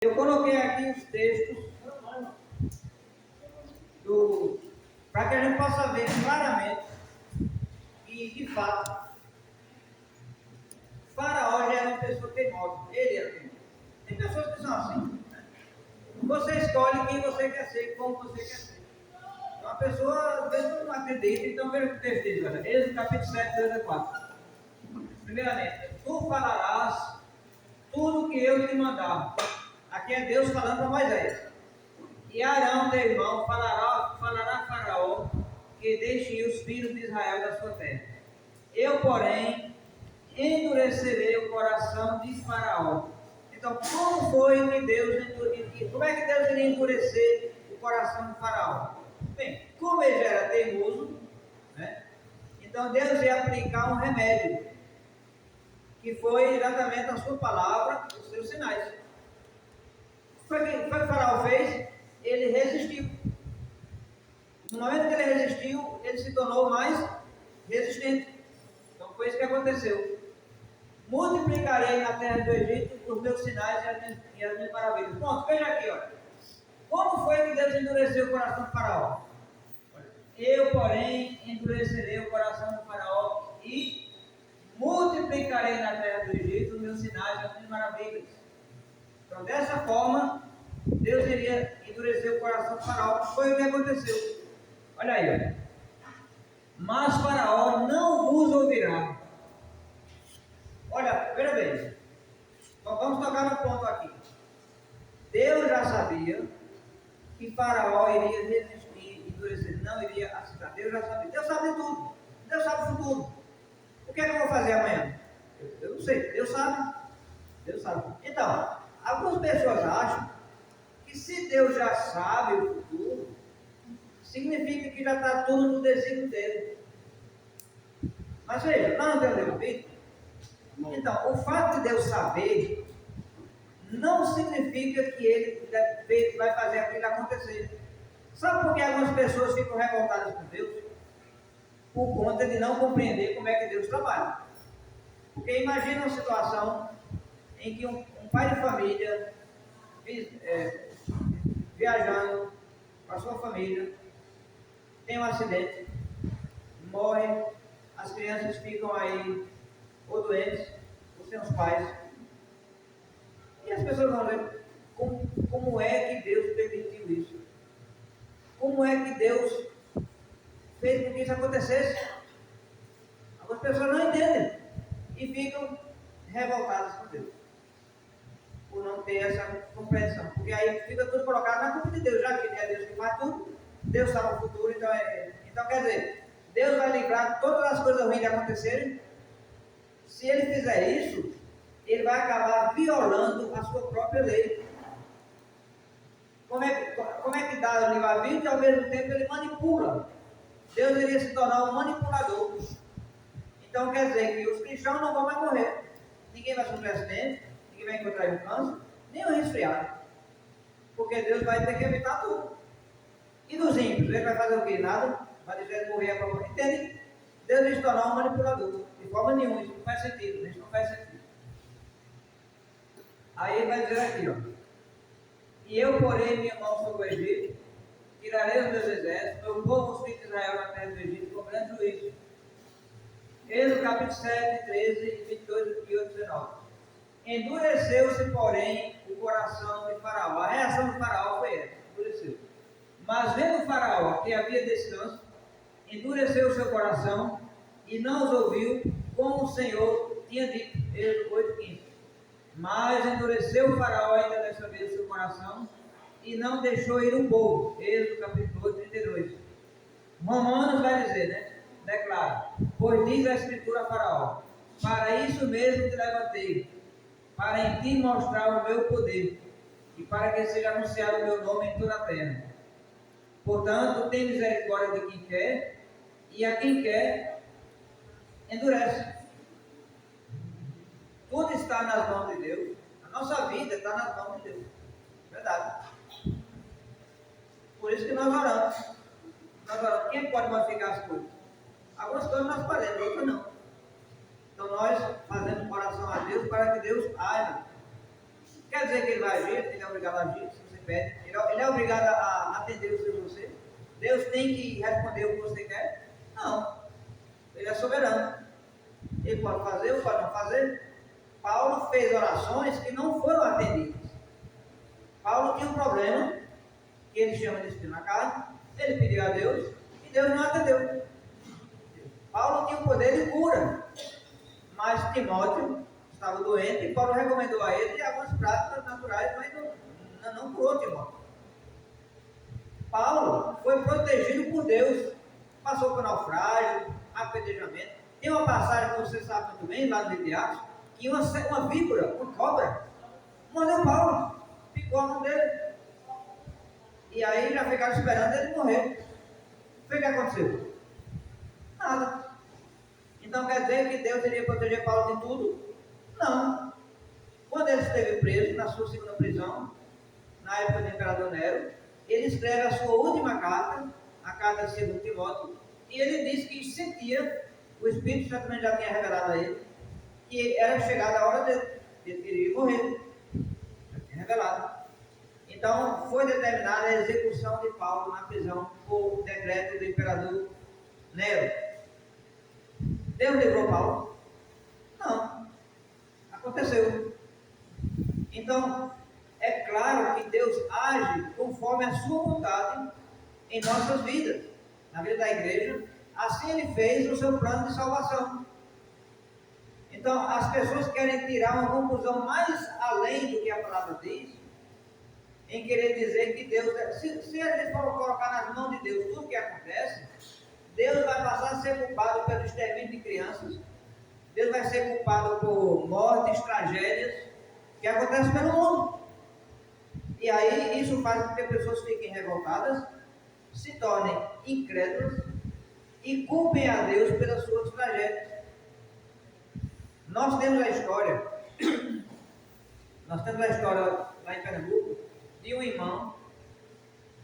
Eu coloquei aqui os textos para que a gente possa ver claramente que, de fato, Faraó já era uma pessoa teimosa. Ele era teimoso. Tem pessoas que são assim. Né? Você escolhe quem você quer ser, como você quer ser. Uma pessoa, às vezes, não acredita. Então, veja o que o texto diz. Olha, Êxodo capítulo 7, 2 a 4. Primeiramente, tu falarás tudo o que eu te mandar. Aqui é Deus falando para Moisés. E Arão, teu irmão, falará a Faraó que deixe os filhos de Israel da sua terra. Eu, porém, endurecerei o coração de Faraó. Então, como foi que Deus endureceu? Como é que Deus iria endurecer o coração de Faraó? Bem, como ele já era teimoso, né? Então Deus ia aplicar um remédio, que foi exatamente a sua palavra, os seus sinais. Foi o que o Faraó fez? Ele resistiu. No momento que ele resistiu, ele se tornou mais resistente. Então foi isso que aconteceu. Multiplicarei na terra do Egito os meus sinais e as minhas maravilhas. Pronto, veja aqui, olha. Como foi que Deus endureceu o coração do Faraó? Eu, porém, endurecerei o coração do Faraó e multiplicarei na terra do Egito os meus sinais e as minhas maravilhas. Então, dessa forma, Deus iria endurecer o coração do Faraó. Foi o que aconteceu. Olha aí, olha. Mas Faraó não vos ouvirá. Olha, veja bem. Então, vamos tocar no ponto aqui. Deus já sabia que Faraó iria resistir, endurecer, não iria aceitar. Deus já sabia. Deus sabe de tudo. Deus sabe o futuro. O que é que eu vou fazer amanhã? Eu não sei. Deus sabe. Deus sabe. Então, algumas pessoas acham que se Deus já sabe o futuro, significa que já está tudo no desígnio dele. Mas veja, nós não temos livre-arbítrio. Então, o fato de Deus saber não significa que ele vai fazer aquilo acontecer. Sabe por que algumas pessoas ficam revoltadas com Deus? Por conta de não compreender como é que Deus trabalha. Porque imagina uma situação em que um pai de família viajando com a sua família, tem um acidente, morre, as crianças ficam aí ou doentes, ou sem os pais. E as pessoas vão ver como é que Deus permitiu isso. Como é que Deus fez com que isso acontecesse? Algumas pessoas não entendem e ficam revoltadas com Deus, por não ter essa compreensão. Porque aí fica tudo colocado na culpa de Deus, já que é Deus que faz tudo, Deus sabe o futuro, então quer dizer, Deus vai livrar todas as coisas ruins de acontecerem. Se ele fizer isso, ele vai acabar violando a sua própria lei. Como é que dá o livre-arbítrio e ao mesmo tempo ele manipula? Deus iria se tornar um manipulador. Então quer dizer que os cristãos não vão mais morrer. Ninguém vai sofrer acidente, ninguém vai encontrar um câncer, nem um resfriado. Porque Deus vai ter que evitar tudo. E dos ímpios, ele vai fazer o quê? Nada. Vai dizer que morrer para morrer. Entende? Deus vai se tornar um manipulador. De forma nenhuma, isso não faz sentido. Isso não faz sentido. Aí ele vai dizer aqui, ó. E eu porei minha mão sobre o Egito, tirarei os meus exércitos, meu povo, os filhos de Israel na terra do Egito, com grande juízo. Êxodo capítulo 7, 13, 22, 28, 19. Endureceu-se, porém, o coração de Faraó. A reação de Faraó foi essa, endureceu. Mas vendo Faraó que havia descanso, endureceu o seu coração e não os ouviu, como o Senhor tinha dito. Êxodo 8, 15. Mas endureceu o Faraó ainda dessa vez o seu coração e não deixou ir um povo. Êxodo capítulo 8, 32. Romanos vai dizer, né? Declara: pois diz a Escritura a Faraó: para isso mesmo te levantei, para em ti mostrar o meu poder e para que seja anunciado o meu nome em toda a terra. Portanto, tem misericórdia de quem quer e a quem quer endurece. Tudo está nas mãos de Deus. A nossa vida está nas mãos de Deus. Verdade. Por isso que nós oramos. Quem pode modificar as coisas? Algumas coisas nós fazemos, outras não. Então nós fazemos oração a Deus para que Deus haja. Quer dizer que Ele vai agir, Ele é obrigado a agir se você pede. Ele é obrigado a atender os seus você. Deus tem que responder o que você quer? Não. Ele é soberano. Ele pode fazer ou pode não fazer. Paulo fez orações que não foram atendidas. Paulo tinha um problema, que ele chama de espinho na carne. Ele pediu a Deus e Deus não atendeu. Paulo tinha o poder de cura, mas Timóteo estava doente e Paulo recomendou a ele algumas práticas naturais, mas não curou Timóteo. Paulo foi protegido por Deus, passou por naufrágio, apedrejamento. Tem uma passagem que você sabe muito bem, lá no livro de Atos, que uma víbora, uma cobra, mordeu Paulo, picou a mão dele. E aí já ficaram esperando ele morrer. Foi o que aconteceu? Nada. Então quer dizer que Deus iria proteger Paulo de tudo? Não. Quando ele esteve preso, na sua segunda prisão, na época do imperador Nero, ele escreve a sua última carta, a carta de 2 Timóteo, e ele diz que sentia, o Espírito Santo também já tinha revelado a ele, que era chegada a hora de ele iria morrer. Já tinha revelado. Então, foi determinada a execução de Paulo na prisão por decreto do imperador Nero. Deus livrou Paulo? Não. Aconteceu. Então, é claro que Deus age conforme a sua vontade em nossas vidas, na vida da igreja. Assim Ele fez o seu plano de salvação. Então, as pessoas querem tirar uma conclusão mais além do que a palavra diz, em querer dizer que Deus, se a gente for colocar nas mãos de Deus tudo o que acontece, Deus vai passar a ser culpado pelo extermínio de crianças, Deus vai ser culpado por mortes, tragédias que acontecem pelo mundo. E aí isso faz com que as pessoas fiquem revoltadas, se tornem incrédulas e culpem a Deus pelas suas tragédias. Nós temos a história lá em Pernambuco, de um irmão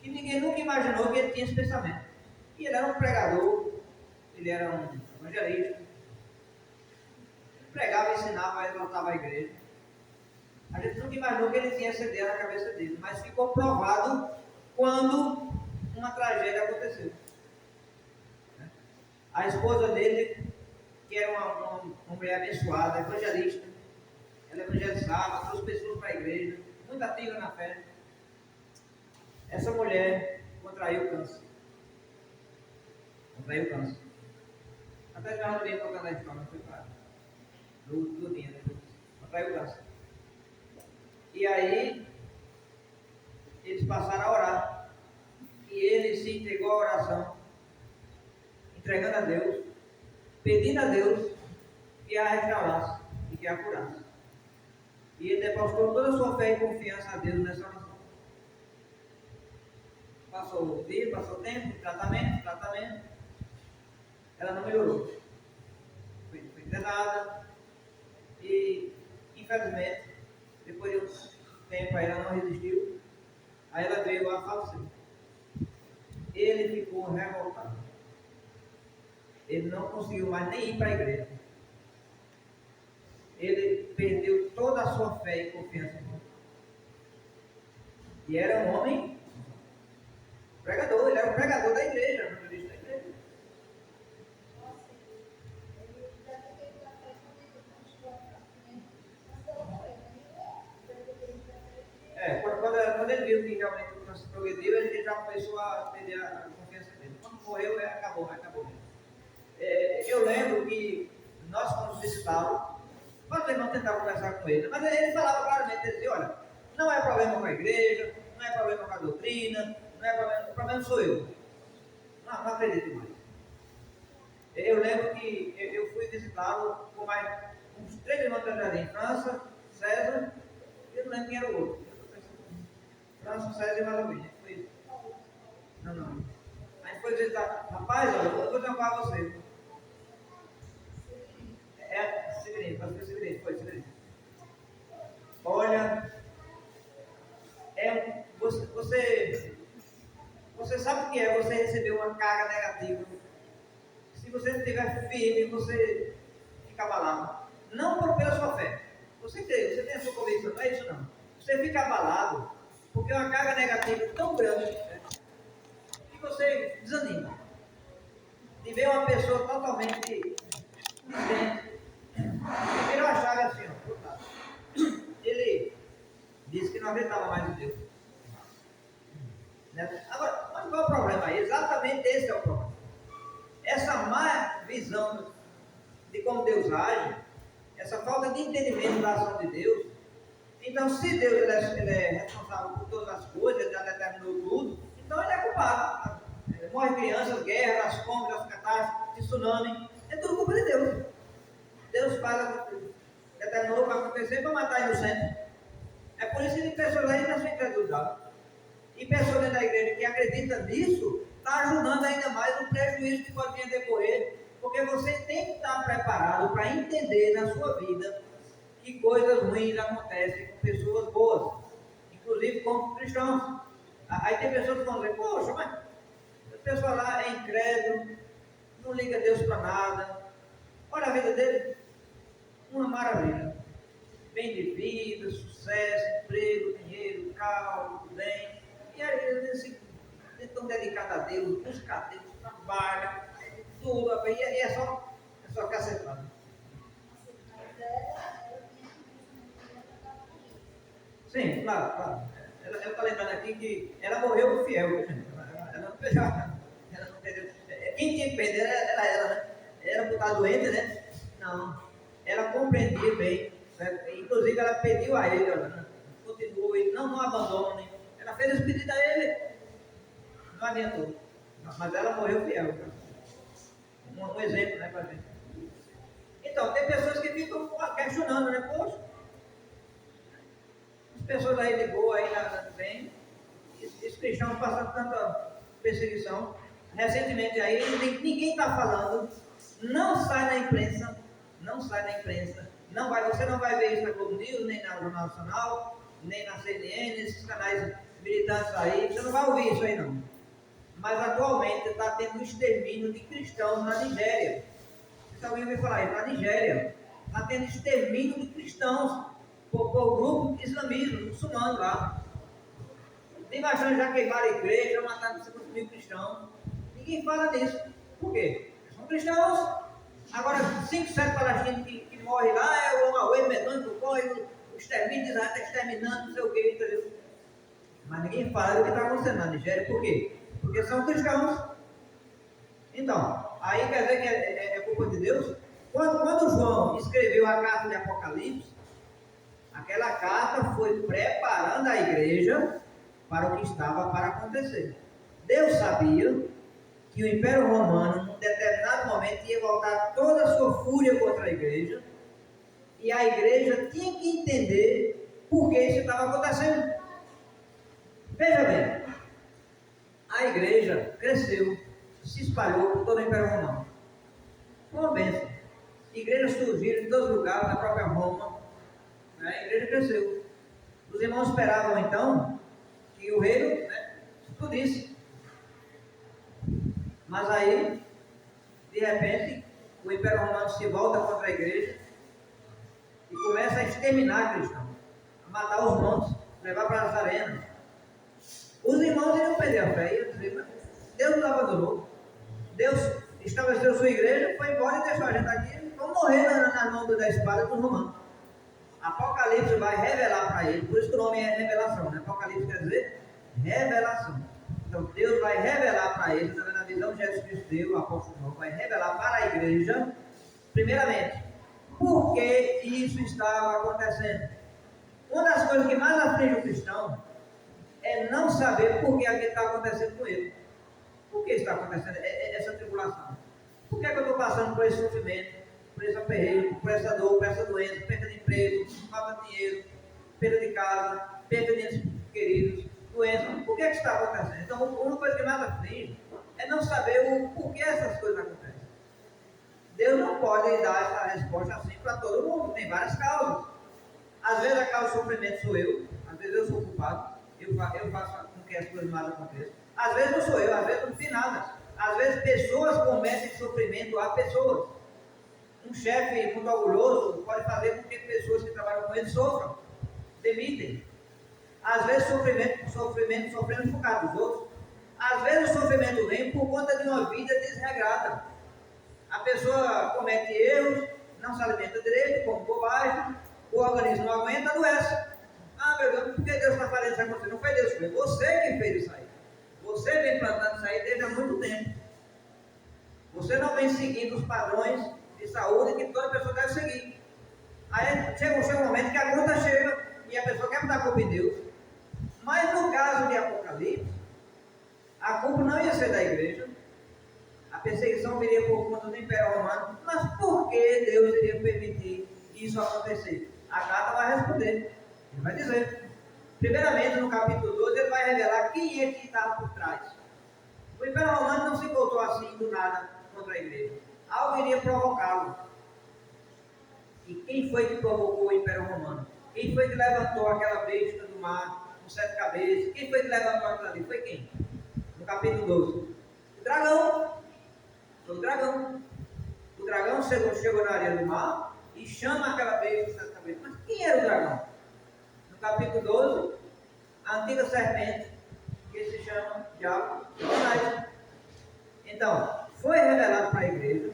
que ninguém nunca imaginou que ele tinha esse pensamento. E ele era um pregador, ele era um evangelista, ele pregava, ensinava, exaltava a igreja. A gente nunca imaginou que ele tinha essa ideia na cabeça dele, mas ficou provado quando uma tragédia aconteceu. A esposa dele, que era uma mulher abençoada, evangelista, ela evangelizava, trouxe pessoas para a igreja, muito ativa na fé. Essa mulher contraiu câncer. Até já não ia tocando a história, não foi claro. Do dia depois. Contraiu câncer. E aí, eles passaram a orar. E ele se entregou à oração, entregando a Deus, pedindo a Deus que a restaurasse e que a curasse. E ele depositou toda a sua fé e confiança a Deus nessa oração. Passou o dia, passou o tempo, tratamento. Ela não melhorou. Foi internada. E, infelizmente, depois de um tempo ela não resistiu. Aí ela veio a falecer. Ele ficou revoltado. Ele não conseguiu mais nem ir para a igreja. Ele perdeu toda a sua fé e confiança em Deus. E era um homem pregador, ele era o pregador da igreja, o ministro da igreja. Quando ele viu que realmente o câncer progrediu, ele já começou a perder a confiança dele. Quando morreu, acabou mesmo. Eu lembro que nós fomos visitá-lo. Quando ele não tentava conversar com ele, mas ele falava claramente, ele dizia, olha, não é problema com a igreja, não é problema com a doutrina, não é problema, o problema sou eu. Não acredito mais. Eu lembro que eu fui visitá-lo com mais uns 3 irmãos do Jardim, França, César, e eu não lembro quem era o outro. França, César e mais alguém. Foi. Não. Aí foi visitar, rapaz, olha, eu vou chamar você. Severino. Olha, você sabe o que é você receber uma carga negativa. Se você não estiver firme, você fica abalado. Não pela sua fé. Você tem a sua convicção, não é isso não. Você fica abalado Porque é uma carga negativa tão grande, né, que você desanima. De ver uma pessoa totalmente diferente. E virou a chave assim, ó. Ele disse que não acreditava mais em Deus. Né? Agora, mas qual é o problema aí? Exatamente esse é o problema. Essa má visão de como Deus age, essa falta de entendimento da ação de Deus. Então, se Deus ele é responsável por todas as coisas, ele já determinou tudo, então ele é culpado. Morre crianças, guerras, as fomes, as catástrofes, tsunami, é tudo culpa de Deus. Deus faz, determinou para acontecer para matar inocentes. É por isso que tem pessoas aí na sua incredulidade. E pessoas dentro da igreja que acreditam nisso, está ajudando ainda mais o prejuízo que pode vir a decorrer, porque você tem que estar preparado para entender na sua vida que coisas ruins acontecem com pessoas boas, inclusive com cristãos. Aí tem pessoas que vão dizer, poxa, mas a pessoa lá é incrédulo, não liga a Deus para nada. Olha a vida dele, uma maravilha. Bem de vida, sucesso, emprego, dinheiro, carro, tudo bem. E aí eles estão dedicados a Deus, buscam a Deus, trabalham, tudo, e é só cacetada. Sim, claro. Ela está lembrando aqui que ela morreu fiel. Ela não perdeu. Quem tinha que perder era ela, né? Era por estar doente, né? Não. Ela compreendia bem. Certo? Inclusive ela pediu a ele, ela continuou, ele não abandone. Ela fez esse pedido a ele. Não adiantou. Mas ela morreu fiel. Um exemplo, né, para gente. Então, tem pessoas que ficam questionando, né? Poxa, as pessoas aí de boa, aí nada bem, esses cristãos passando tanta perseguição. Recentemente aí, ninguém está falando, não sai na imprensa, você não vai ver isso na Globo News, nem na Jornal Nacional, nem na CNN, esses canais militantes aí, você não vai ouvir isso aí não. Mas atualmente está tendo um extermínio de cristãos na Nigéria. Se alguém ouvir falar isso, na Nigéria está tendo extermínio de cristãos por grupo de islamismo, muçulmano lá. Tem bastante já queimaram a igreja, mataram 50 mil cristãos. Ninguém fala disso. Por quê? São cristãos. Agora, 5, 7 palestinos que morrem lá, é o Aue medonho que corre, o extermínio de Israel está exterminando, não sei o quê, entendeu? Mas ninguém fala do que está acontecendo na Nigéria. Por quê? Porque são cristãos. Então, aí quer dizer que é culpa de Deus? Quando João escreveu a carta de Apocalipse, aquela carta foi preparando a igreja para o que estava para acontecer. Deus sabia que o Império Romano, num determinado momento, ia voltar toda a sua fúria contra a igreja, e a igreja tinha que entender por que isso estava acontecendo. Veja bem, a igreja cresceu, se espalhou por todo o Império Romano. Foi uma bênção. Igrejas surgiram em todos os lugares, na própria Roma. A igreja cresceu. Os irmãos esperavam então que o reino explodisse. Mas aí, de repente, o Império Romano se volta contra a igreja e começa a exterminar cristãos, a matar os montes, levar para as arenas. Os irmãos iriam perder a fé, iam dizer, Deus nos abandonou. Deus estabeleceu sua igreja, foi embora e deixou a gente aqui, vamos morrer na mão da espada dos romanos. Apocalipse vai revelar para ele, por isso que o nome é revelação, né? Apocalipse quer dizer revelação. Então Deus vai revelar para ele, na visão de Jesus Cristo deu, o apóstolo João vai revelar para a igreja, primeiramente, por que isso estava acontecendo. Uma das coisas que mais aflige o cristão é não saber por que aquilo está acontecendo com ele. Por que está acontecendo essa tribulação? Por que eu estou passando por esse sofrimento, por esse aperreio, por essa dor, por essa doença, perda de emprego, falta de dinheiro, perda de casa, perda de entes queridos, doença? Por que está acontecendo? Então, uma coisa que mais aflige é não saber o porquê essas coisas acontecem. Deus não pode dar essa resposta assim para todo mundo, tem várias causas. Às vezes a causa do sofrimento sou eu, às vezes eu sou culpado, eu faço com que as coisas mais aconteçam. Às vezes não sou eu, às vezes não fiz nada. Às vezes pessoas cometem sofrimento a pessoas. Um chefe muito orgulhoso pode fazer com que pessoas que trabalham com ele sofram, demitem. Às vezes sofremos por causa dos outros. Às vezes o sofrimento vem por conta de uma vida desregrada. A pessoa comete erros, não se alimenta direito, come bobagem, o organismo não aguenta, adoece. Ah, meu Deus, por que Deus está fazendo isso com você? Não foi Deus, foi você que fez isso aí. Você vem plantando isso aí desde há muito tempo. Você não vem seguindo os padrões de saúde que toda pessoa deve seguir. Aí chega um momento que a conta chega e a pessoa quer botar a culpa em Deus. Mas no caso de Apocalipse, a culpa não ia ser da igreja. A perseguição viria por conta do Império Romano. Mas por que Deus iria permitir isso acontecer? A carta vai responder. Ele vai dizer. Primeiramente, no capítulo 12, ele vai revelar quem é que estava por trás. O Império Romano não se voltou assim do nada contra a igreja. Algo iria provocá-lo. E quem foi que provocou o Império Romano? Quem foi que levantou aquela besta do mar com 7 cabeças? Quem foi que levantou aquilo ali? Foi quem? No capítulo 12. O dragão. Foi o dragão. O dragão chegou na areia do mar e chama aquela besta com 7 cabeças. Mas quem era o dragão? No capítulo 12, a antiga serpente, que se chama Diabo, Satanás. Então, foi revelado para a igreja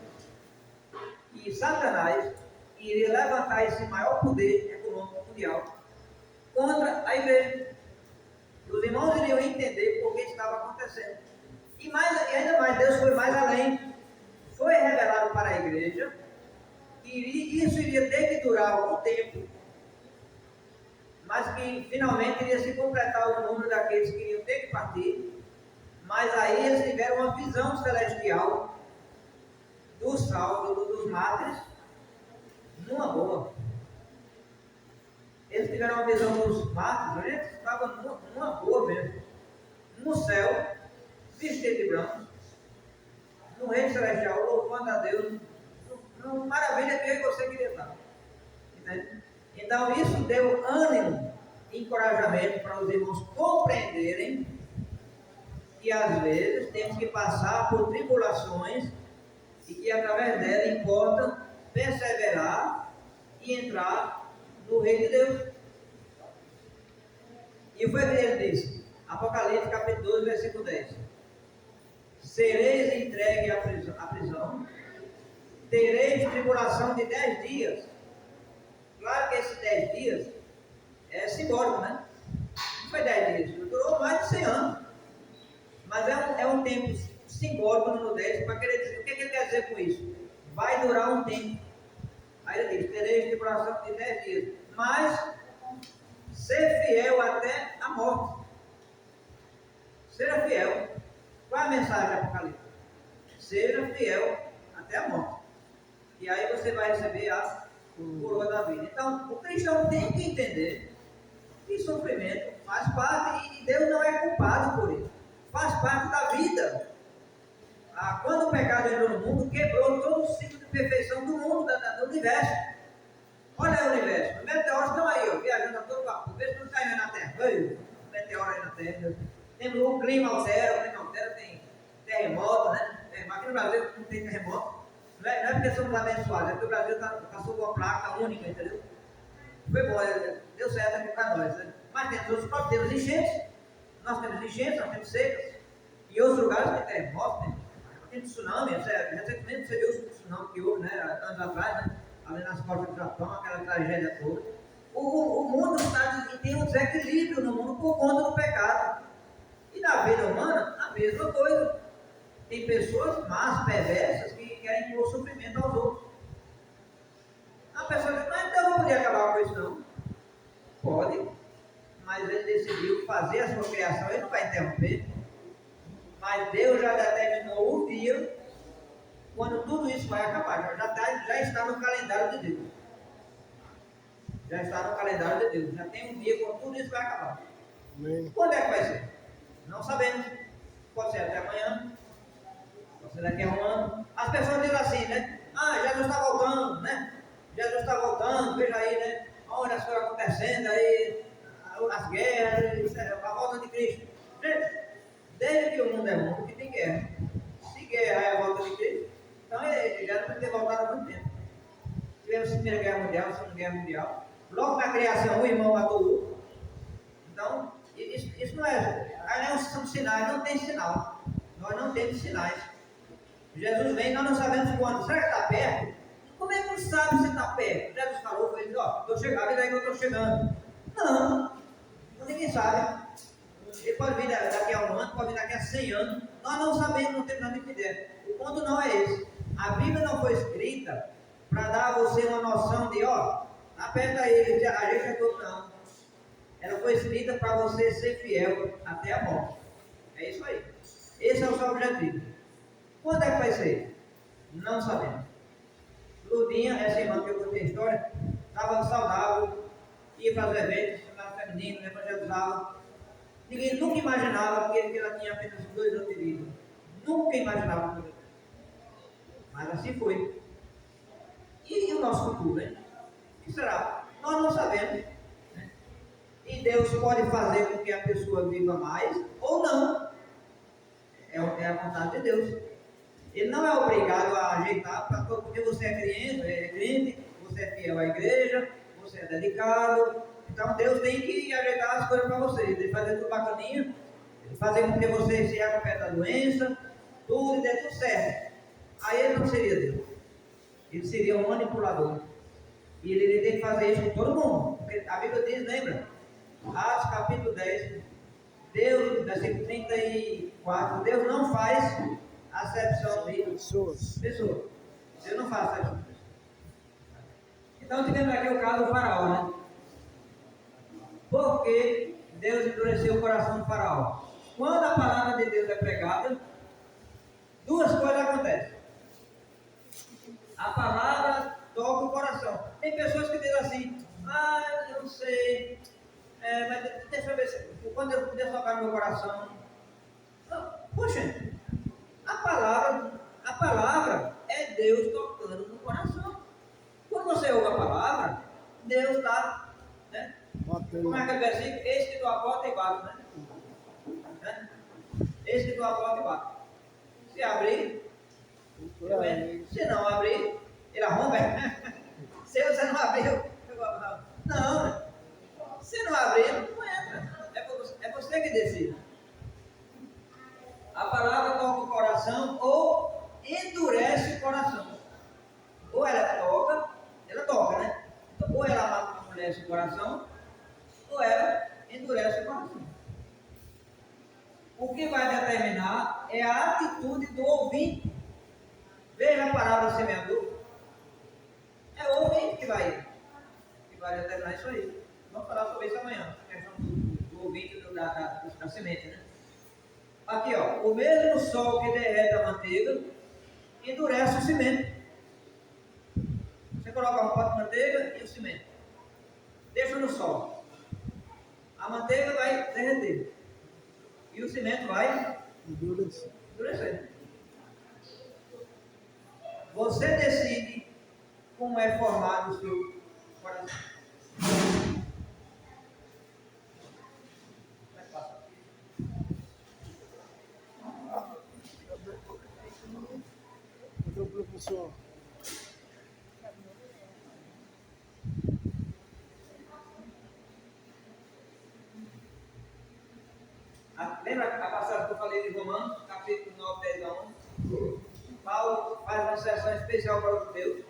que Satanás iria levantar esse maior poder econômico mundial contra a igreja. Os irmãos iriam entender por que estava acontecendo. E ainda mais, Deus foi mais além. Foi revelado para a igreja que isso iria ter que durar algum tempo, mas que finalmente iria se completar o número daqueles que iriam ter que partir. Mas aí eles tiveram uma visão celestial do salvo, dos mártires, numa boa. Eles tiveram uma visão dos mártires, eles estavam numa boa mesmo. No céu, vestido de branco, no reino celestial, louvando a Deus. Maravilha que você queria estar. Entende? Então isso deu ânimo e encorajamento para os irmãos compreenderem que às vezes temos que passar por tribulações e que através dela importa perseverar e entrar no reino de Deus. E foi o que ele disse, Apocalipse capítulo 12, versículo 10. Sereis entregue à prisão, tereis tribulação de 10 dias. Claro que esses 10 dias é simbólico, né? Não foi 10 dias, durou mais de 100 anos. Mas é um tempo simbólico no 10 para querer dizer. O que ele quer dizer com isso? Vai durar um tempo. Aí ele diz: tereis tribulação de 10 dias, mas ser fiel até a morte. Seja fiel. Qual é a mensagem do Apocalipse? Seja fiel até a morte. E aí você vai receber a coroa da vida. Então, o cristão tem que entender que sofrimento faz parte e Deus não é culpado por isso. Faz parte da vida. Quando o pecado entrou no mundo, quebrou todo o ciclo de perfeição do mundo, do universo. Olha aí o universo. Os meteoros estão aí, ó, viajando a todo vapor. Vê se não caindo na Terra. Olha o meteoro aí na Terra. Temos o clima altera, tem terremoto, né? Aqui no Brasil não tem terremoto. Não é porque somos abençoados, é porque o Brasil passou com uma placa única, entendeu? Foi bom, deu certo aqui para nós, né? Mas temos enchentes, nós temos secas, e outros lugares tem terremoto, tem tsunami. Recentemente você viu o tsunami que houve, né, anos atrás, né, ali nas costas do Japão, aquela tragédia toda. O mundo tem um desequilíbrio no mundo por conta do pecado. E na vida humana, a mesma coisa. Tem pessoas más, perversas, que querem impor sofrimento aos outros. A pessoa diz: mas Deus não podia acabar com isso, não. Pode, mas ele decidiu fazer a sua criação, ele não vai interromper. Mas Deus já determinou o dia quando tudo isso vai acabar. Já está no calendário de Deus. Já está no calendário de Deus. Já tem um dia quando tudo isso vai acabar. Amém. Quando é que vai ser? Não sabemos. Pode ser até amanhã, pode ser daqui a um ano. As pessoas dizem assim, né? Jesus está voltando, né? Jesus está voltando, veja aí, né? Olha as coisas acontecendo aí, as guerras, a volta de Cristo. Gente, desde que o mundo é mundo, que tem guerra. Se guerra é a volta de Cristo, então ele já deve ter voltado há muito tempo. Tivemos a Primeira Guerra Mundial, a Segunda Guerra Mundial. Logo na criação, o irmão matou o outro. Então, isso não é são sinais, não tem sinal. Nós não temos sinais. Jesus vem, nós não sabemos quando. Será que está perto? Como é que não sabe se está perto? Jesus falou, foi ele, ó, estou chegando, vem daí que eu estou chegando. Não, ninguém sabe. Ele pode vir daqui a um ano, pode vir daqui a 100 anos. Nós não sabemos, não temos nada de ideia. O ponto não é esse. A Bíblia não foi escrita para dar a você uma noção de, ó, aperta ele, a gente é todo não. Ela foi escrita para você ser fiel até a morte. É isso aí. Esse é o seu objetivo. Quando é que vai ser? Não sabemos. Ludinha, essa irmã que eu contei a história, estava saudável, ia para os eventos, estava feminino, evangelizava. Ninguém nunca imaginava que ela tinha apenas 2 anos de vida. Nunca imaginava. Mas assim foi. E o nosso futuro, né? O que será? Nós não sabemos. Né? E Deus pode fazer com que a pessoa viva mais ou não. É a vontade de Deus. Ele não é obrigado a ajeitar para todo, porque você é crente, você é fiel à igreja, você é dedicado. Então Deus tem que ajeitar as coisas para você. Ele fazer tudo bacaninha, ele fazer com que você se recupere da doença, tudo e dê tudo certo. Aí ele não seria Deus. Ele seria um manipulador. E ele tem que fazer isso com todo mundo. Porque a Bíblia diz, lembra? Atos capítulo 10, Deus, versículo 34, Deus não faz acepção de pessoas. Deus não faz acepção de pessoas. Então tivemos aqui o caso do faraó, né? Por que Deus endureceu o coração do faraó? Quando a palavra de Deus é pregada, 2 coisas acontecem. A palavra toca o coração. Tem pessoas que dizem assim, eu não sei, mas deixa eu ver se quando Deus tocar no meu coração. Poxa, a palavra é Deus tocando no coração. Quando você ouve a palavra, Deus está, né? Como é aquele versículo? Eis que tua porta e bato, né? Eis que tua porta e bato. Se abrir, eu entro. Se não abrir, ele arromba. Se você não abrir, eu não. Se não abrir, ele não entra. É você que decide. A palavra toca o coração ou endurece o coração. Ou ela toca, né? Então, ou ela amolece o coração, ou ela endurece o coração. O que vai determinar é a atitude do ouvinte. Veja a palavra semeador. É o ouvinte que vai determinar isso aí. Vamos falar sobre isso amanhã. A questão do ouvinte da semente, né? Aqui, ó. O mesmo sol que derrete a manteiga endurece o cimento. Você coloca um pote de manteiga e o cimento. Deixa no sol. A manteiga vai derreter. E o cimento vai endurecer. Você decide como é formado o seu coração. Cadê o professor? Lembra a passagem que eu falei de Romanos, capítulo 9, 10 a 11? Paulo faz uma sessão especial para os judeus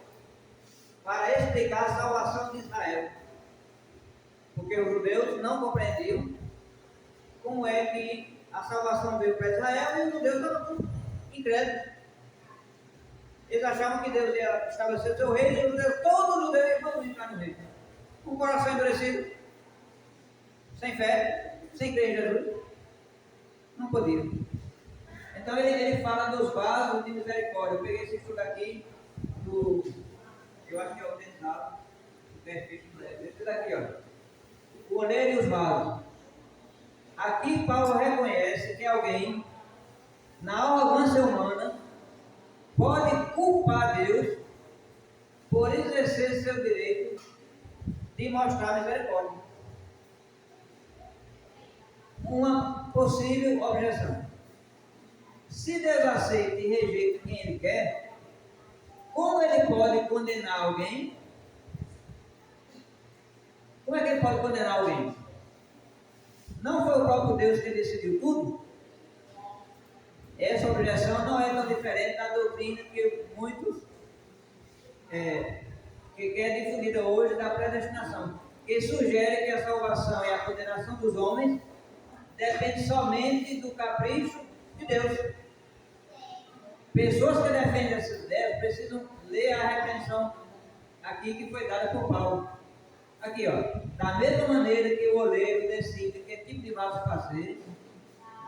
para explicar a salvação de Israel. Porque os judeus não compreendiam como é que a salvação veio para Israel e os judeus estavam tudo incrédulos. Eles achavam que Deus ia estabelecer o seu reino e os judeus, todos os judeus iam entrar no reino. Com o coração endurecido, sem fé, sem crer em Jesus. Não podiam. Então ele fala dos vasos de misericórdia. Eu peguei esse estudo aqui eu acho que é o tentado, esse daqui, ó. O oleiro e os vasos. Aqui Paulo reconhece que alguém, na arrogância humana, pode culpar Deus por exercer seu direito de mostrar misericórdia. Uma possível objeção. Se Deus aceita e rejeita quem Ele quer, como Ele pode condenar alguém? Como é que Ele pode condenar alguém? Não foi o próprio Deus que decidiu tudo? Essa objeção não é tão diferente da doutrina que muitos que é difundida hoje da predestinação, que sugere que a salvação e a condenação dos homens depende somente do capricho de Deus. Pessoas que defendem essas ideias precisam ler a repreensão aqui que foi dada por Paulo. Aqui, ó, da mesma maneira que o oleiro decide que tipo de vaso fazer,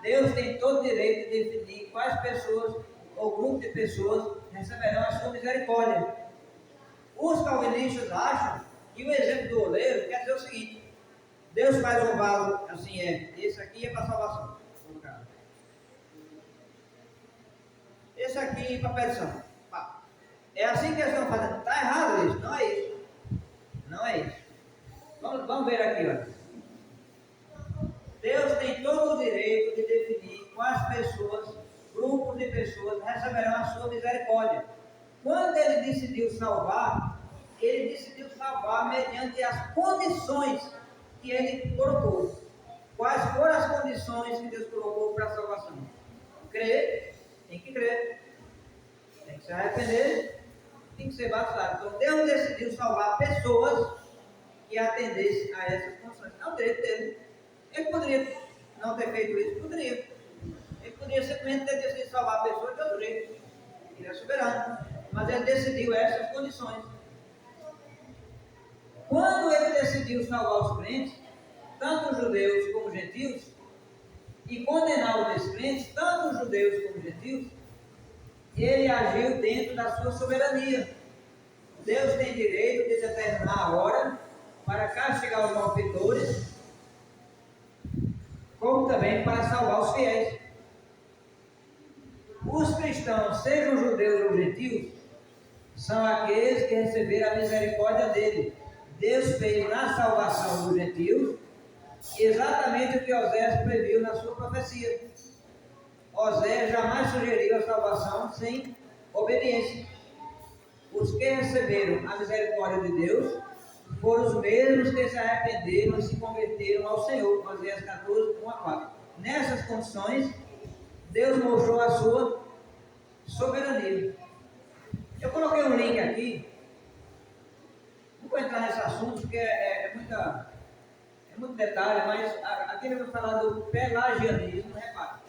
Deus tem todo o direito de definir quais pessoas ou grupo de pessoas receberão a sua misericórdia. Os calvinistas acham que o exemplo do oleiro quer dizer o seguinte: Deus faz um vaso assim, esse aqui é para salvação, esse aqui para perdição. É assim que eles estão fazendo. Está errado isso, não é isso. Não é isso. Vamos ver aqui, olha. Deus tem todo o direito de definir quais pessoas, grupos de pessoas receberão a sua misericórdia. Quando ele decidiu salvar mediante as condições que ele colocou. Quais foram as condições que Deus colocou para a salvação? Crer, tem que crer, tem que se arrepender, tem que ser batizado. Então Deus decidiu salvar pessoas que atendessem a essas condições. É o direito dele. Ele poderia não ter feito isso, poderia. Ele poderia simplesmente ter decidido salvar pessoas de outro jeito. Ele é soberano. Mas ele decidiu essas condições. Quando ele decidiu salvar os crentes, tanto os judeus como os gentios, e condenar os descrentes, tanto os judeus como os gentios, ele agiu dentro da sua soberania. Deus tem direito de determinar a hora para castigar os malfeitores, como também para salvar os fiéis. Os cristãos, sejam judeus ou gentios, são aqueles que receberam a misericórdia dele. Deus fez na salvação dos gentios exatamente o que Oséias previu na sua profecia. Oséias jamais sugeriu a salvação sem obediência. Os que receberam a misericórdia de Deus foram os mesmos que se arrependeram e se converteram ao Senhor. Oséias 14, 1 a 4. Nessas condições, Deus mostrou a sua soberania. Eu coloquei um link aqui. Não vou entrar nesse assunto porque é muito detalhe, mas aqui eu vou falar do pelagianismo, repare.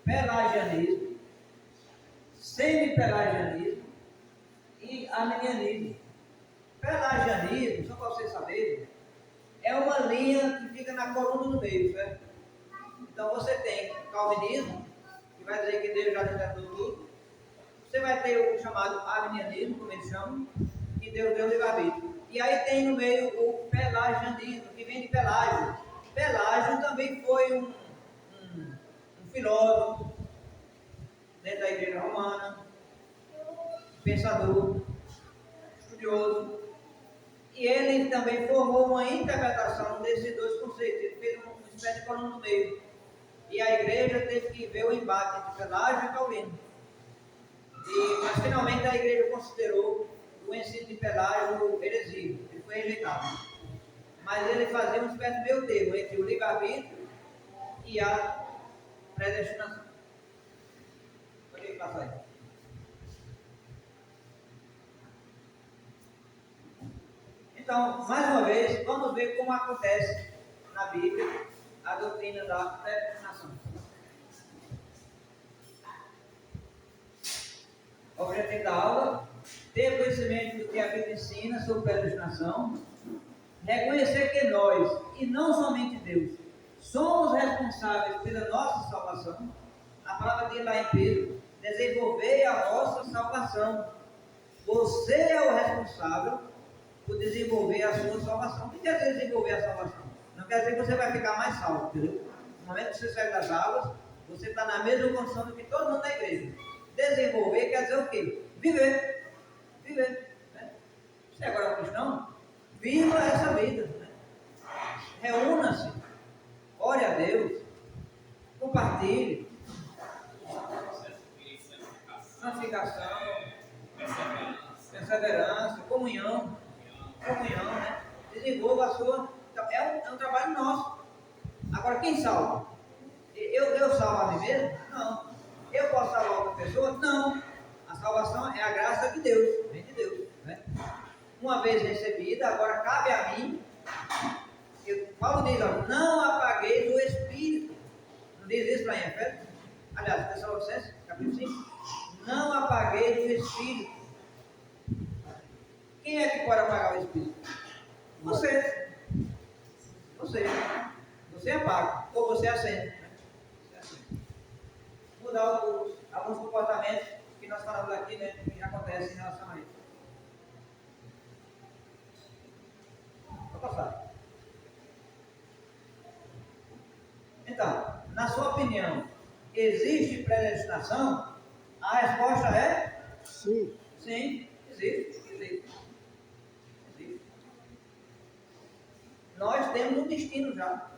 Pelagianismo, semi-pelagianismo e arminianismo. Pelagianismo, só para vocês saberem, é uma linha que fica na coluna do meio, certo? Então você tem calvinismo, que vai dizer que Deus já determinou tudo. Você vai ter o chamado arminianismo, como eles chamam, que Deus deu livre-arbítrio. E aí tem no meio o pelagianismo, que vem de Pelágio. Pelágio também foi um filósofo dentro da igreja romana, pensador, estudioso. E ele também formou uma interpretação desses dois conceitos. Ele fez uma espécie de coluna no meio. E a igreja teve que ver o embate entre Pelágio e Calvino. Mas finalmente a igreja considerou o ensino de Pelágio heresia. Ele foi rejeitado. Mas ele fazia uma espécie de meio termo entre o livre-arbítrio e a predestinação. Pode passar aí. Então, mais uma vez, vamos ver como acontece na Bíblia a doutrina da predestinação. O objetivo da aula: ter conhecimento do que a Bíblia ensina sobre predestinação, reconhecer que nós, e não somente Deus, somos responsáveis pela nossa salvação. A palavra diz lá em Pedro: desenvolver a vossa salvação. Você é o responsável por desenvolver a sua salvação. O que quer dizer desenvolver a salvação? Não quer dizer que você vai ficar mais salvo, entendeu? No momento que você sai das águas, você está na mesma condição do que todo mundo da igreja. Desenvolver quer dizer o quê? Viver. Viver. Né? Você agora é um cristão? Viva essa vida. Né? Reúna-se. Ore a Deus. Compartilhe. Santificação. Perseverança. Comunhão, né? Desenvolva a sua. Então, é um trabalho nosso. quem salva? Eu salvo a mim mesmo? Não. Eu posso salvar outra pessoa? Não. A salvação é a graça de Deus, vem de Deus, né? Uma vez recebida, agora cabe a mim. Paulo diz, ó, não apagueis o Espírito. Não diz isso lá em Efésios? Aliás, Tessalonicenses, capítulo 5. Não apagueis o Espírito. Quem é que pode apagar o Espírito? Você. Você apaga, ou você acende. Mudar alguns comportamentos que nós falamos aqui, né, que acontecem em relação a isso. Vou passar. Então, na sua opinião, existe predestinação? A resposta é? Sim. Sim, existe. Nós temos um destino já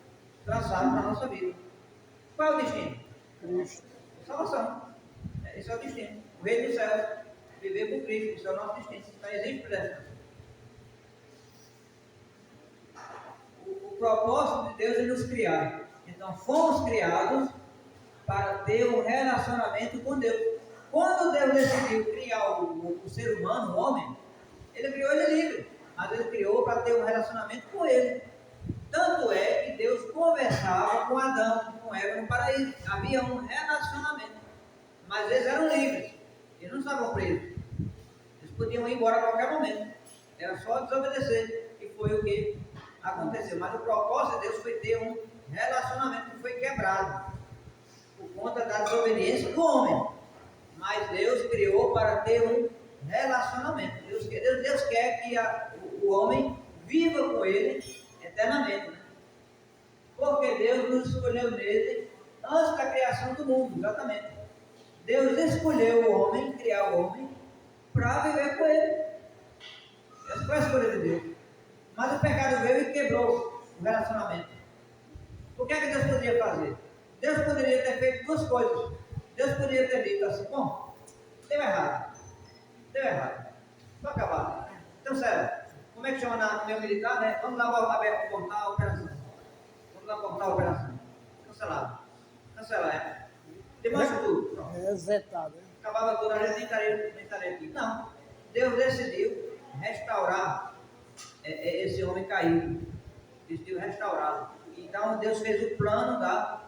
traçado na nossa vida. Qual é o destino? Cristo. Salvação. Esse é o destino. O reino dos céus. Viver com Cristo. Esse é o nosso destino. Então existe predestinação. O propósito de Deus é nos criar. Então fomos criados para ter um relacionamento com Deus. Quando Deus decidiu criar o ser humano, o homem, Ele criou ele livre. Mas Ele criou para ter um relacionamento com Ele. Tanto é que Deus conversava com Adão, com Eva no paraíso. Havia um relacionamento. Mas eles eram livres. Eles não estavam presos. Eles podiam ir embora a qualquer momento. Era só desobedecer. E foi o que aconteceu. Mas o propósito de Deus foi ter um relacionamento que foi quebrado por conta da desobediência do homem. Mas Deus criou para ter um relacionamento. Deus quer que o homem viva com Ele eternamente, né? Porque Deus nos escolheu nele antes da criação do mundo, exatamente. Deus escolheu o homem, criar o homem, para viver com Ele. Essa foi a escolha de Deus. Mas o pecado veio e quebrou o relacionamento. O que é que Deus poderia fazer? Deus poderia ter feito duas coisas. Deus poderia ter dito assim, bom, deu errado. Vou acabar. Então, sério. Como é que chama no meu militar, né? Vamos lá cortar a operação. Cancelar, é. Demonstra tudo. Pronto. Resetado. Acabava tudo, a gente nem estaria aqui. Não. Deus decidiu restaurar esse homem caído. Decidiu restaurá-lo. Então, Deus fez o plano da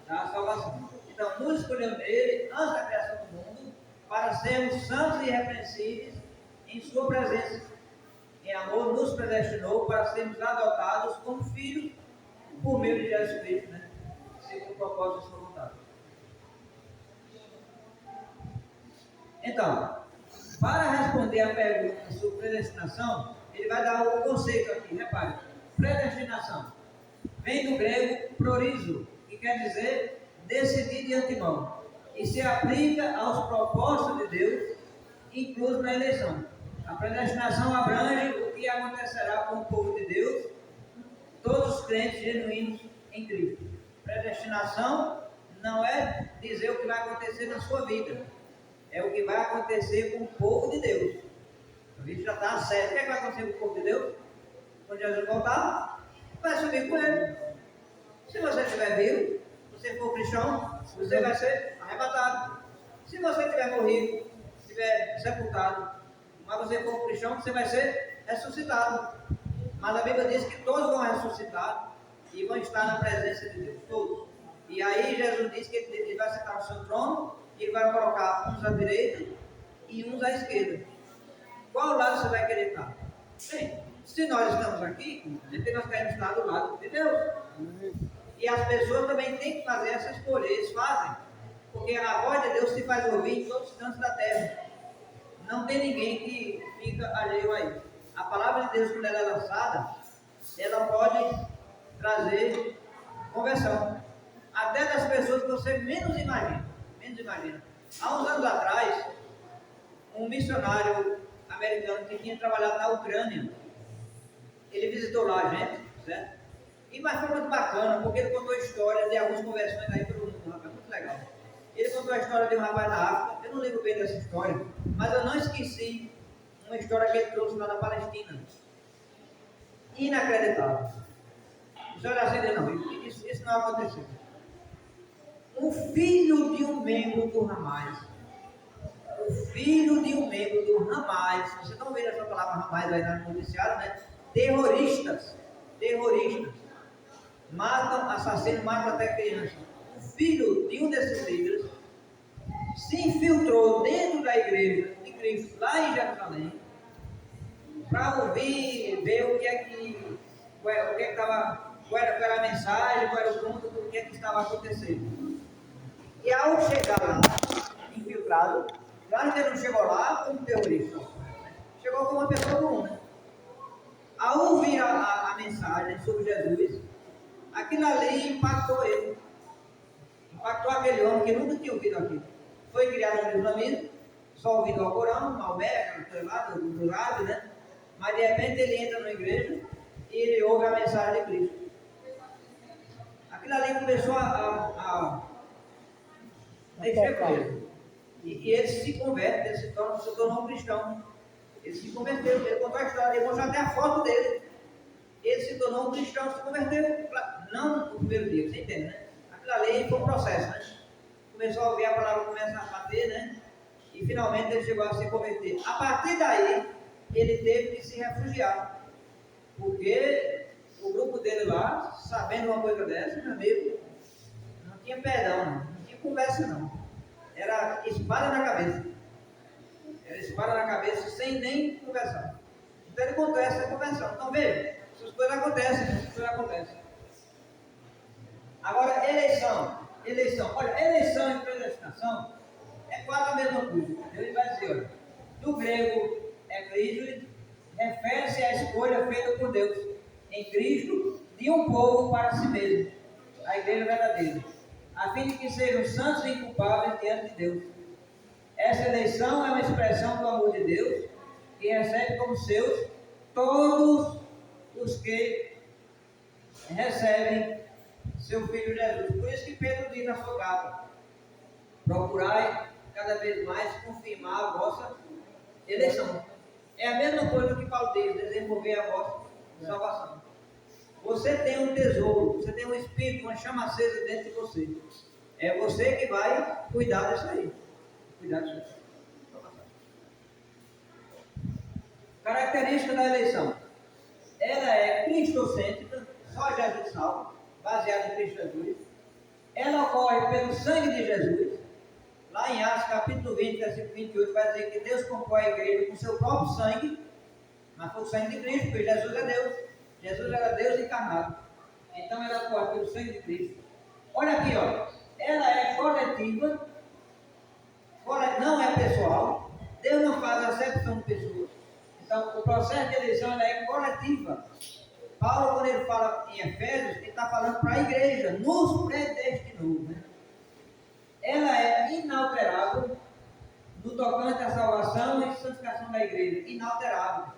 salvação. Então, nos escolheu nele, antes da criação do mundo, para sermos santos e irrepreensíveis em sua presença. Em amor, nos predestinou para sermos adotados como filhos por meio de Jesus Cristo, né? Segundo o propósito de sua vontade. Então, para responder a pergunta sobre predestinação, ele vai dar um conceito aqui, repare. Predestinação vem do grego prorizo, que quer dizer decidir de antemão, e se aplica aos propósitos de Deus, incluso na eleição. A predestinação abrange o que acontecerá com o povo de Deus, todos os crentes genuínos em Cristo. Predestinação não é dizer o que vai acontecer na sua vida, é o que vai acontecer com o povo de Deus. A gente já está certo. O que vai acontecer com o povo de Deus? Quando Jesus voltar, vai subir com ele. Se você estiver vivo, você for cristão, você vai ser arrebatado. Se você tiver morrido, estiver sepultado, mas você for cristão, você vai ser ressuscitado. Mas a Bíblia diz que todos vão ressuscitar e vão estar na presença de Deus, todos. E aí Jesus diz que ele vai sentar no seu trono e ele vai colocar uns à direita e uns à esquerda. Qual lado você vai querer estar? Bem, se nós estamos aqui, é porque nós queremos estar do lado de Deus. E as pessoas também têm que fazer essa escolha, eles fazem. Porque a voz de Deus se faz ouvir em todos os cantos da terra. Não tem ninguém que fica alheio a isso. A palavra de Deus, quando ela é lançada, ela pode trazer conversão. Até das pessoas que você menos imagina. Há uns anos atrás, um missionário americano que tinha trabalhado na Ucrânia, ele visitou lá a gente, certo? Mas foi muito bacana, porque ele contou a história de algumas conversões aí pelo mundo, rapaz, muito legal. Ele contou a história de um rapaz na África, eu não lembro bem dessa história, mas eu não esqueci uma história que ele trouxe lá na Palestina. Inacreditável. Isso era assim, não, isso não aconteceu. Um filho de um membro do Hamas. O filho de um membro do Hamas. Vocês estão vendo essa palavra Hamas aí no noticiário, né? Terroristas. Matam, assassinam, matam até crianças. O filho de um desses líderes se infiltrou dentro da igreja de Cristo, lá em Jerusalém, para ouvir, ver o que é que estava, qual era a mensagem, qual era o ponto, o que é que estava acontecendo. E ao chegar lá, infiltrado, claro que ele não chegou lá como terrorista, chegou como uma pessoa comum, né? Ao ouvir a mensagem sobre Jesus, aquilo ali impactou ele, impactou aquele homem que nunca tinha ouvido aquilo. Foi criado no islamismo, só ouvido ao Corão, Maomé, do lado, né? Mas de repente ele entra na igreja e ele ouve a mensagem de Cristo. Aquilo ali começou a mexer com ele. E ele se converte, ele se tornou um cristão. Ele se converteu, ele contou a história, ele mostrou até a foto dele. Ele se tornou um cristão, se converteu, não no primeiro dia, você entende, né? Aquilo ali foi um processo, né? Começou a ouvir a palavra, começa a bater, né? E finalmente ele chegou a se converter. A partir daí, ele teve que se refugiar. Porque o grupo dele lá, sabendo uma coisa dessa, meu amigo, não tinha perdão, não tinha conversa não. Era espada na cabeça. Era espada na cabeça sem nem conversar. Então ele contou essa conversão. Então veja, essas coisas acontecem, Agora, eleição. Olha, eleição e predestinação é quase a mesma coisa. Ele vai dizer, olha, do grego eclísio, refere-se à escolha feita por Deus em Cristo de um povo para si mesmo, a igreja verdadeira, a fim de que sejam santos e inculpáveis diante de Deus. Essa eleição é uma expressão do amor de Deus, que recebe como seus todos os que recebem seu Filho Jesus. Por isso que Pedro diz na sua carta: procurai cada vez mais confirmar a vossa eleição. É a mesma coisa que Paulo diz: desenvolver a vossa salvação. Você tem um tesouro, você tem um espírito, uma chama acesa dentro de você. É você que vai cuidar disso aí. Característica da eleição: ela é cristocêntrica, só Jesus salva, baseada em Cristo Jesus. Ela ocorre pelo sangue de Jesus. Lá em Atos capítulo 20, versículo 28, vai dizer que Deus comprou a igreja com seu próprio sangue, mas foi o sangue de Cristo, porque Jesus é Deus. Jesus era Deus encarnado. Então ela ocorre pelo sangue de Cristo. Olha aqui, ó. Ela é coletiva, não é pessoal. Deus não faz acepção de pessoas. Então o processo de eleição ela é coletiva. Paulo, quando ele fala em Efésios, ele está falando para a igreja, nos predestinou, né? Ela é inalterável no tocante à salvação e santificação da igreja. Inalterável.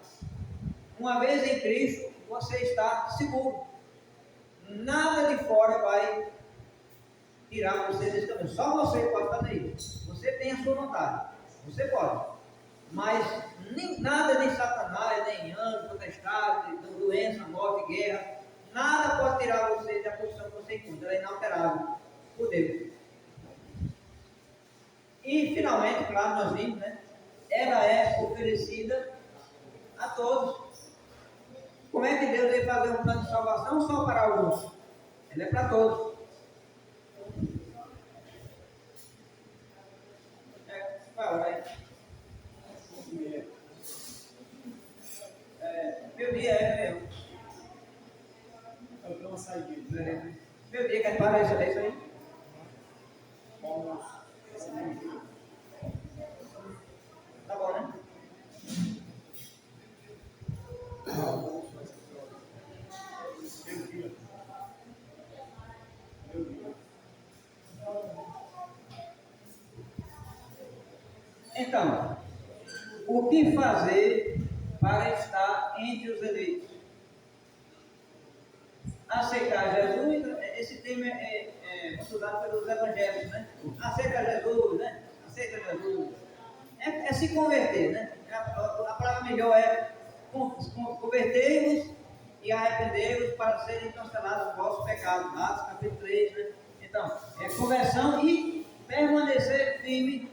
Uma vez em Cristo, você está seguro. Nada de fora vai tirar você desse caminho. Só você pode fazer isso. Você tem a sua vontade. Você pode. Mas nada de Satanás, nem anjo, potestade, doença, morte, guerra. Nada pode tirar você da posição que você encontra. Ela é inalterável por Deus. E finalmente, claro, nós vimos, né? Ela é oferecida a todos. Como é que Deus vai fazer um plano de salvação só para alguns? Ela é para todos. Fala, vai. Meu dia é meu. Eu dou uma saída. Meu dia, quer parar isso aí? Tá bom, né? Então, o que fazer para estar entre os eleitos? Aceitar Jesus, esse tema é estudado pelos evangélicos, né? Aceita Jesus, né? Aceita Jesus. É se converter, né? A palavra melhor é converter-vos e arrependei-vos para serem cancelados os vossos pecados. Atos capítulo 3, né? Então, é conversão e permanecer firme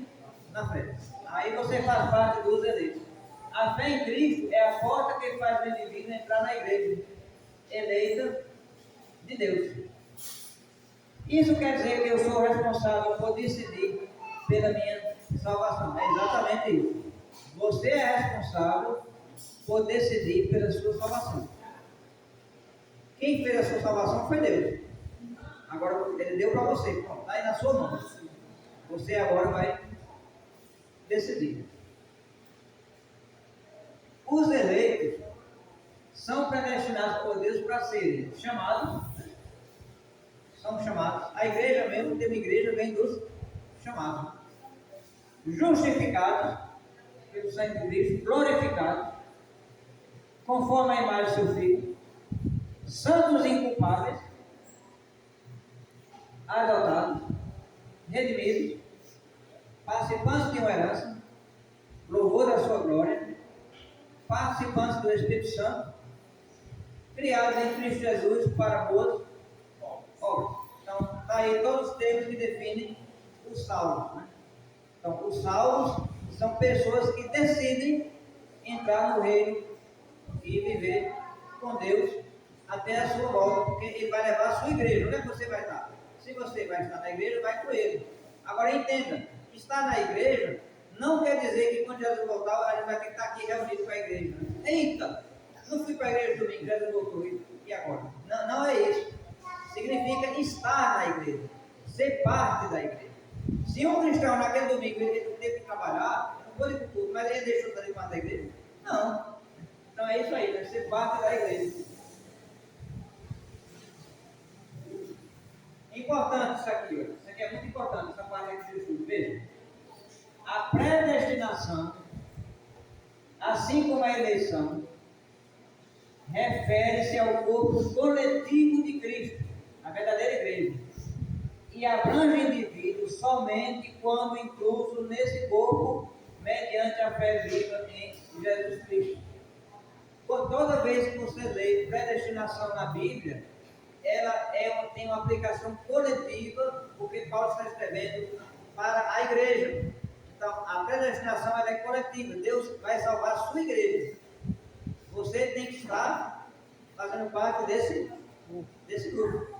na fé. Aí você faz parte dos eleitos. A fé em Cristo é a porta que faz o indivíduo entrar na igreja eleita de Deus. Isso quer dizer que eu sou responsável por decidir pela minha salvação. É exatamente isso. Você é responsável por decidir pela sua salvação. Quem fez a sua salvação foi Deus. Agora Ele deu para você. Está aí na sua mão. Você agora vai decidir. Os eleitos são predestinados por Deus para serem chamados. São chamados. A igreja mesmo, tem uma igreja, vem dos chamados. Justificados pelo sangue de Cristo, glorificados, conforme a imagem do seu Filho, santos e inculpáveis, adotados, redimidos, participantes de uma herança, louvor da sua glória, participantes do Espírito Santo, criados em Cristo Jesus para boas obras. Então, está aí todos os termos que definem os salvos. Né? Então, os salvos são pessoas que decidem entrar no reino e viver com Deus até a sua volta, porque Ele vai levar a sua igreja. Onde é que você vai estar? Se você vai estar na igreja, vai com Ele. Agora entenda, estar na igreja não quer dizer que quando Jesus voltar, a gente vai ter que estar aqui reunido com a igreja. Eita, não fui para a igreja domingo, Jesus voltou, e agora? Não, não é isso. Significa estar na igreja, ser parte da igreja. Se um cristão naquele domingo ele teve que trabalhar, não pôde ir para o culto, mas ele deixou de fazer parte da igreja? Não. Então é isso aí, né? Ser parte da igreja. Importante isso aqui, ó. Isso aqui é muito importante, essa parte aqui do estudo. Veja, a predestinação, assim como a eleição, refere-se ao corpo coletivo de Cristo, a verdadeira igreja, e abrange indivíduos somente quando incluso nesse corpo, mediante a fé viva em Jesus Cristo. Por toda vez que você lê predestinação na Bíblia, ela tem uma aplicação coletiva, porque Paulo está escrevendo para a igreja. Então, a predestinação ela é coletiva. Deus vai salvar a sua igreja. Você tem que estar fazendo parte desse grupo.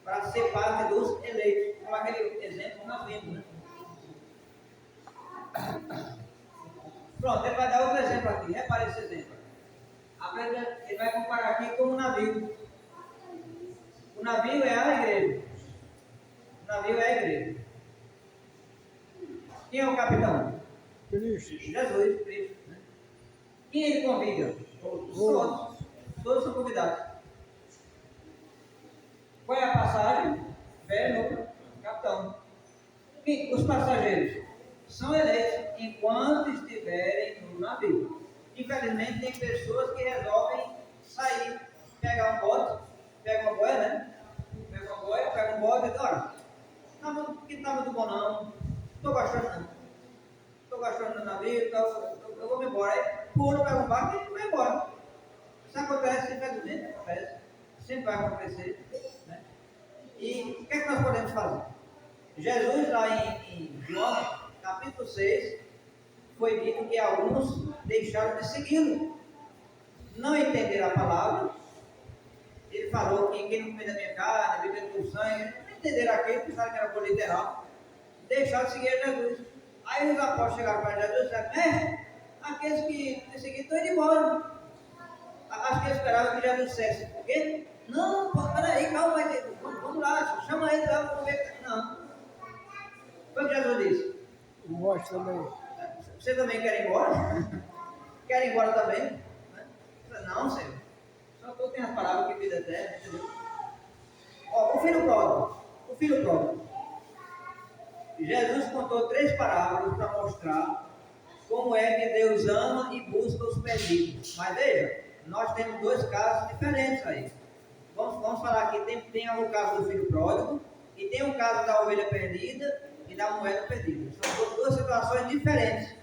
Para ser parte dos eleitos. Como aquele exemplo que nós vimos, né? Pronto, ele vai dar outro exemplo aqui. Repare esse exemplo. Ele vai comparar aqui com um navio. O navio é a igreja. O navio é a igreja. Quem é o capitão? Cristo. Jesus Cristo. Né? Quem ele convida? Todos. Todos são convidados. Qual é a passagem? Fé no capitão. E os passageiros são eleitos enquanto estiverem no navio. Infelizmente, tem pessoas que resolvem sair, pegar um bote, pega uma boia, né? Pega um bote e diz: olha, que não está muito bom, não. Estou gostando, não. Estou gostando do navio, então eu vou me embora. Aí pula, pega um barco e vai embora. Isso acontece, infelizmente, acontece. Sempre vai acontecer. Né? E o que é que nós podemos fazer? Jesus, lá em João, capítulo 6, foi dito que alguns deixaram de segui-lo. Não entenderam a palavra. Ele falou que quem não come da minha carne, bebe do meu sangue, não entenderam aquilo, pensaram que era por literal. Deixaram de seguir a Jesus. Aí os apóstolos chegaram para Jesus e disseram: mestre, aqueles que te seguiram estão indo embora. Acho que eles esperavam que Jesus dissesse: por quê? Não, peraí, calma, vamos lá, chama ele lá, vamos ver. Não. Foi o que Jesus disse. Nós também. Você também quer ir embora? Quer ir embora também? Né? Não, Senhor. Só tu tem as palavras que vida eterna, entendeu? Ó, o filho pródigo. O filho pródigo. Jesus contou 3 parábolas para mostrar como é que Deus ama e busca os perdidos. Mas veja, nós temos 2 casos diferentes aí. Vamos falar aqui, tem o caso do filho pródigo e tem o caso da ovelha perdida e da moeda perdida. São 2 situações diferentes.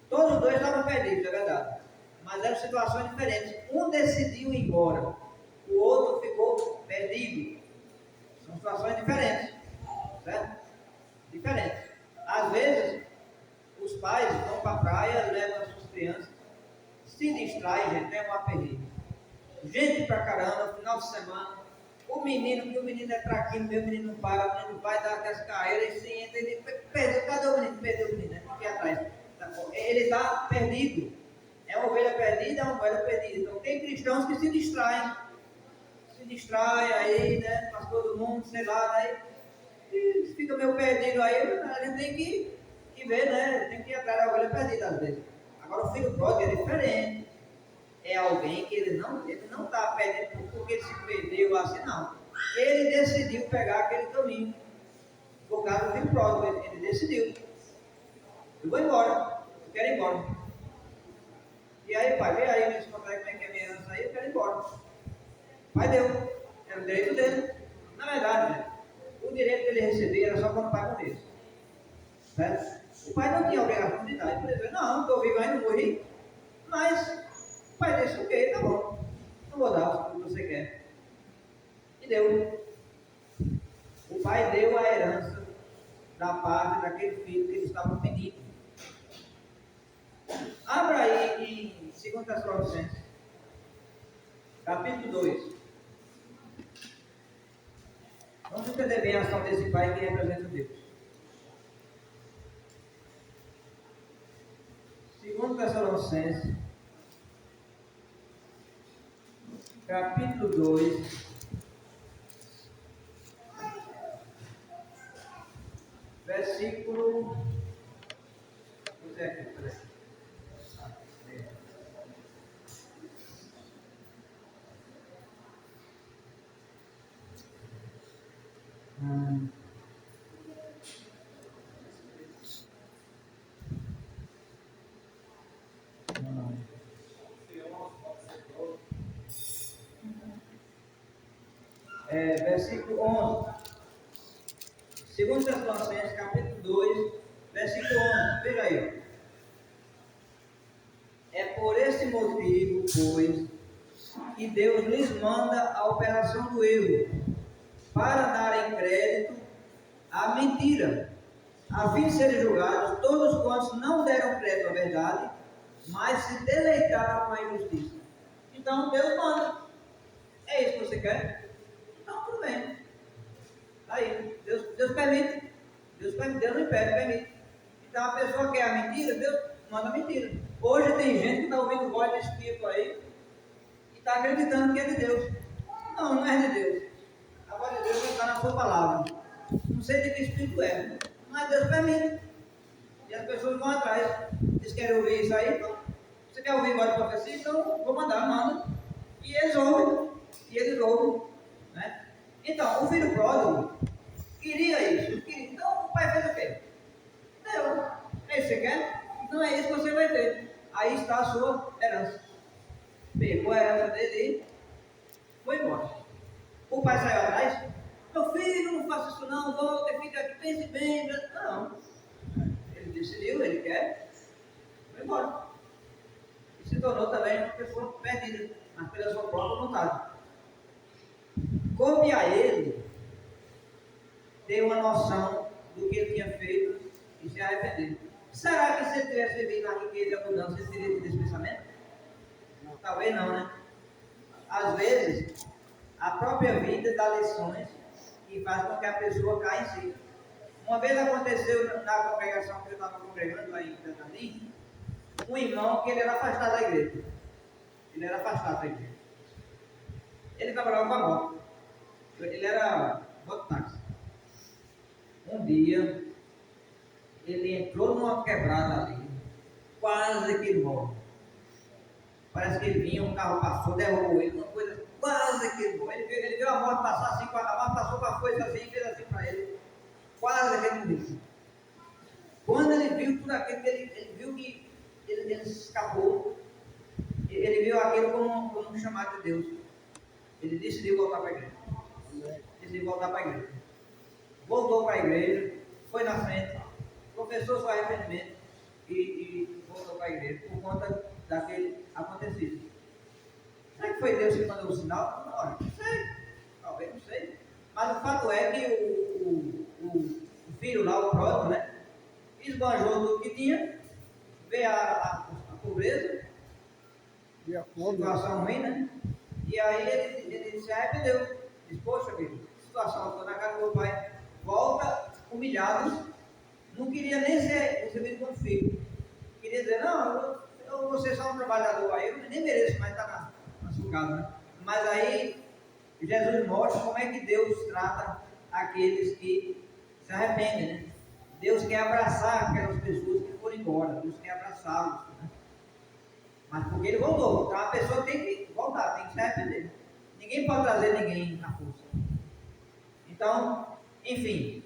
Todos os 2 estavam perdidos, é verdade. mas eram situações diferentes. Um decidiu ir embora, o outro ficou perdido. São situações diferentes, certo? Diferentes. Às vezes, os pais vão para a praia, levam as suas crianças, se distraem, gente, tem um aperreio. Gente pra caramba, final de semana. O menino é traquino, meu menino não para, o menino vai dar aquelas carreiras e se entra, ele perdeu, cadê o menino? Perdeu o menino, né? Aqui atrás. Ele está perdido. É uma ovelha perdida, é uma ovelha perdida. Então tem cristãos que se distraem aí, né? Faz todo mundo, sei lá, aí e fica meio perdido aí, a gente tem que ver, né? Tem que ir atrás da ovelha perdida às vezes. Agora o filho pródigo é diferente. É alguém que ele não está perdendo porque ele se perdeu assim, não. Ele decidiu pegar aquele caminho. Por causa do filho pródigo, ele decidiu. Eu vou embora, eu quero ir embora. E aí, pai, vê aí, me contar como é que é a minha herança aí, eu quero ir embora. Pai deu, era o direito dele. Na verdade, né, o direito dele receber era só quando o pai morresse. Certo? O pai não tinha obrigação de dar. Ele podia dizer, não estou vivo ainda, não morri. Mas o pai disse, ok, tá bom. Não vou dar o que você quer. E deu. O pai deu a herança da parte daquele filho que ele estava pedindo. Abra aí em 2 Tessalonicenses, capítulo 2. Vamos entender bem a ação desse pai que representa Deus. 2 Tessalonicenses, capítulo 2, versículo. Versículo 11. 2 Tessalonicenses, capítulo 2, versículo 11. Veja aí. É por esse motivo, pois, que Deus lhes manda a operação do erro, para darem crédito à mentira, a fim de serem julgados todos quantos não deram crédito à verdade, mas se deleitaram com a injustiça. Então Deus manda. É isso que você quer? Então tudo bem. Aí, Deus permite. Deus não impede, permite. Então a pessoa quer a mentira, Deus manda a mentira. Hoje tem gente que está ouvindo voz do Espírito aí e está acreditando que é de Deus. Não, não é de Deus. A voz de Deus está na sua palavra. Não sei de que Espírito é, mas Deus permite. E as pessoas vão atrás. Eles querem ouvir isso aí, então. Você quer ouvir voz de profecia? Então vou mandar, manda. E eles ouvem. Né? Então, o filho pródigo queria isso. Então o pai fez o quê? Deu. É isso que você quer? Então é isso que você vai ter. Aí está a sua herança. Pegou a herança dele e foi embora. O pai saiu atrás. Meu filho, não faça isso não, volta, fica aqui, pense bem. Não. Ele decidiu, ele quer. Foi embora. E se tornou também uma pessoa perdida, mas pela sua própria vontade. Coube a ele ter uma noção do que ele tinha feito e se arrepender. Será que se ele tivesse vivido na riqueza e abundância, ele teria tido esse pensamento? Não, talvez não, né? Às vezes, a própria vida dá lições que faz com que a pessoa caia em si. Uma vez aconteceu na congregação que eu estava congregando lá em Cantarim, um irmão que ele era afastado da igreja. Ele era afastado da igreja. Ele trabalhava com a moto. Ele era mototáxi. Um dia, ele entrou numa quebrada ali, quase que morre. Parece que ele vinha, um carro passou, derrubou ele, uma coisa, quase que ele morre. Ele viu a moto passar assim, a moto passou com a coisa assim, fez assim para ele, quase que ele morreu. Quando ele viu tudo aquilo, ele viu que ele escapou, ele viu aquilo como um chamado de Deus. Ele decidiu voltar para a igreja. Voltou para a igreja, foi na frente, confessou seu arrependimento e voltou para a igreja, por conta daquele acontecido. Será que foi Deus que mandou o sinal? Olha, não sei, talvez não sei. Mas o fato é que o filho lá, o pródigo, né? Esbanjou tudo que tinha, veio a pobreza, E a fome. situação ruim, né? E aí ele se arrependeu. Disse, poxa, filho, situação, estou na casa do meu pai, volta humilhado, não queria nem ser recebido como filho. Queria dizer, não, eu vou ser só um trabalhador aí, eu nem mereço mais estar na sua casa, né? Mas aí Jesus mostra como é que Deus trata aqueles que se arrependem, né? Deus quer abraçar aquelas pessoas que foram embora, Deus quer abraçá-los, né? Mas porque ele voltou, então a pessoa tem que voltar, tem que se arrepender. Ninguém pode trazer ninguém na força. Então, enfim,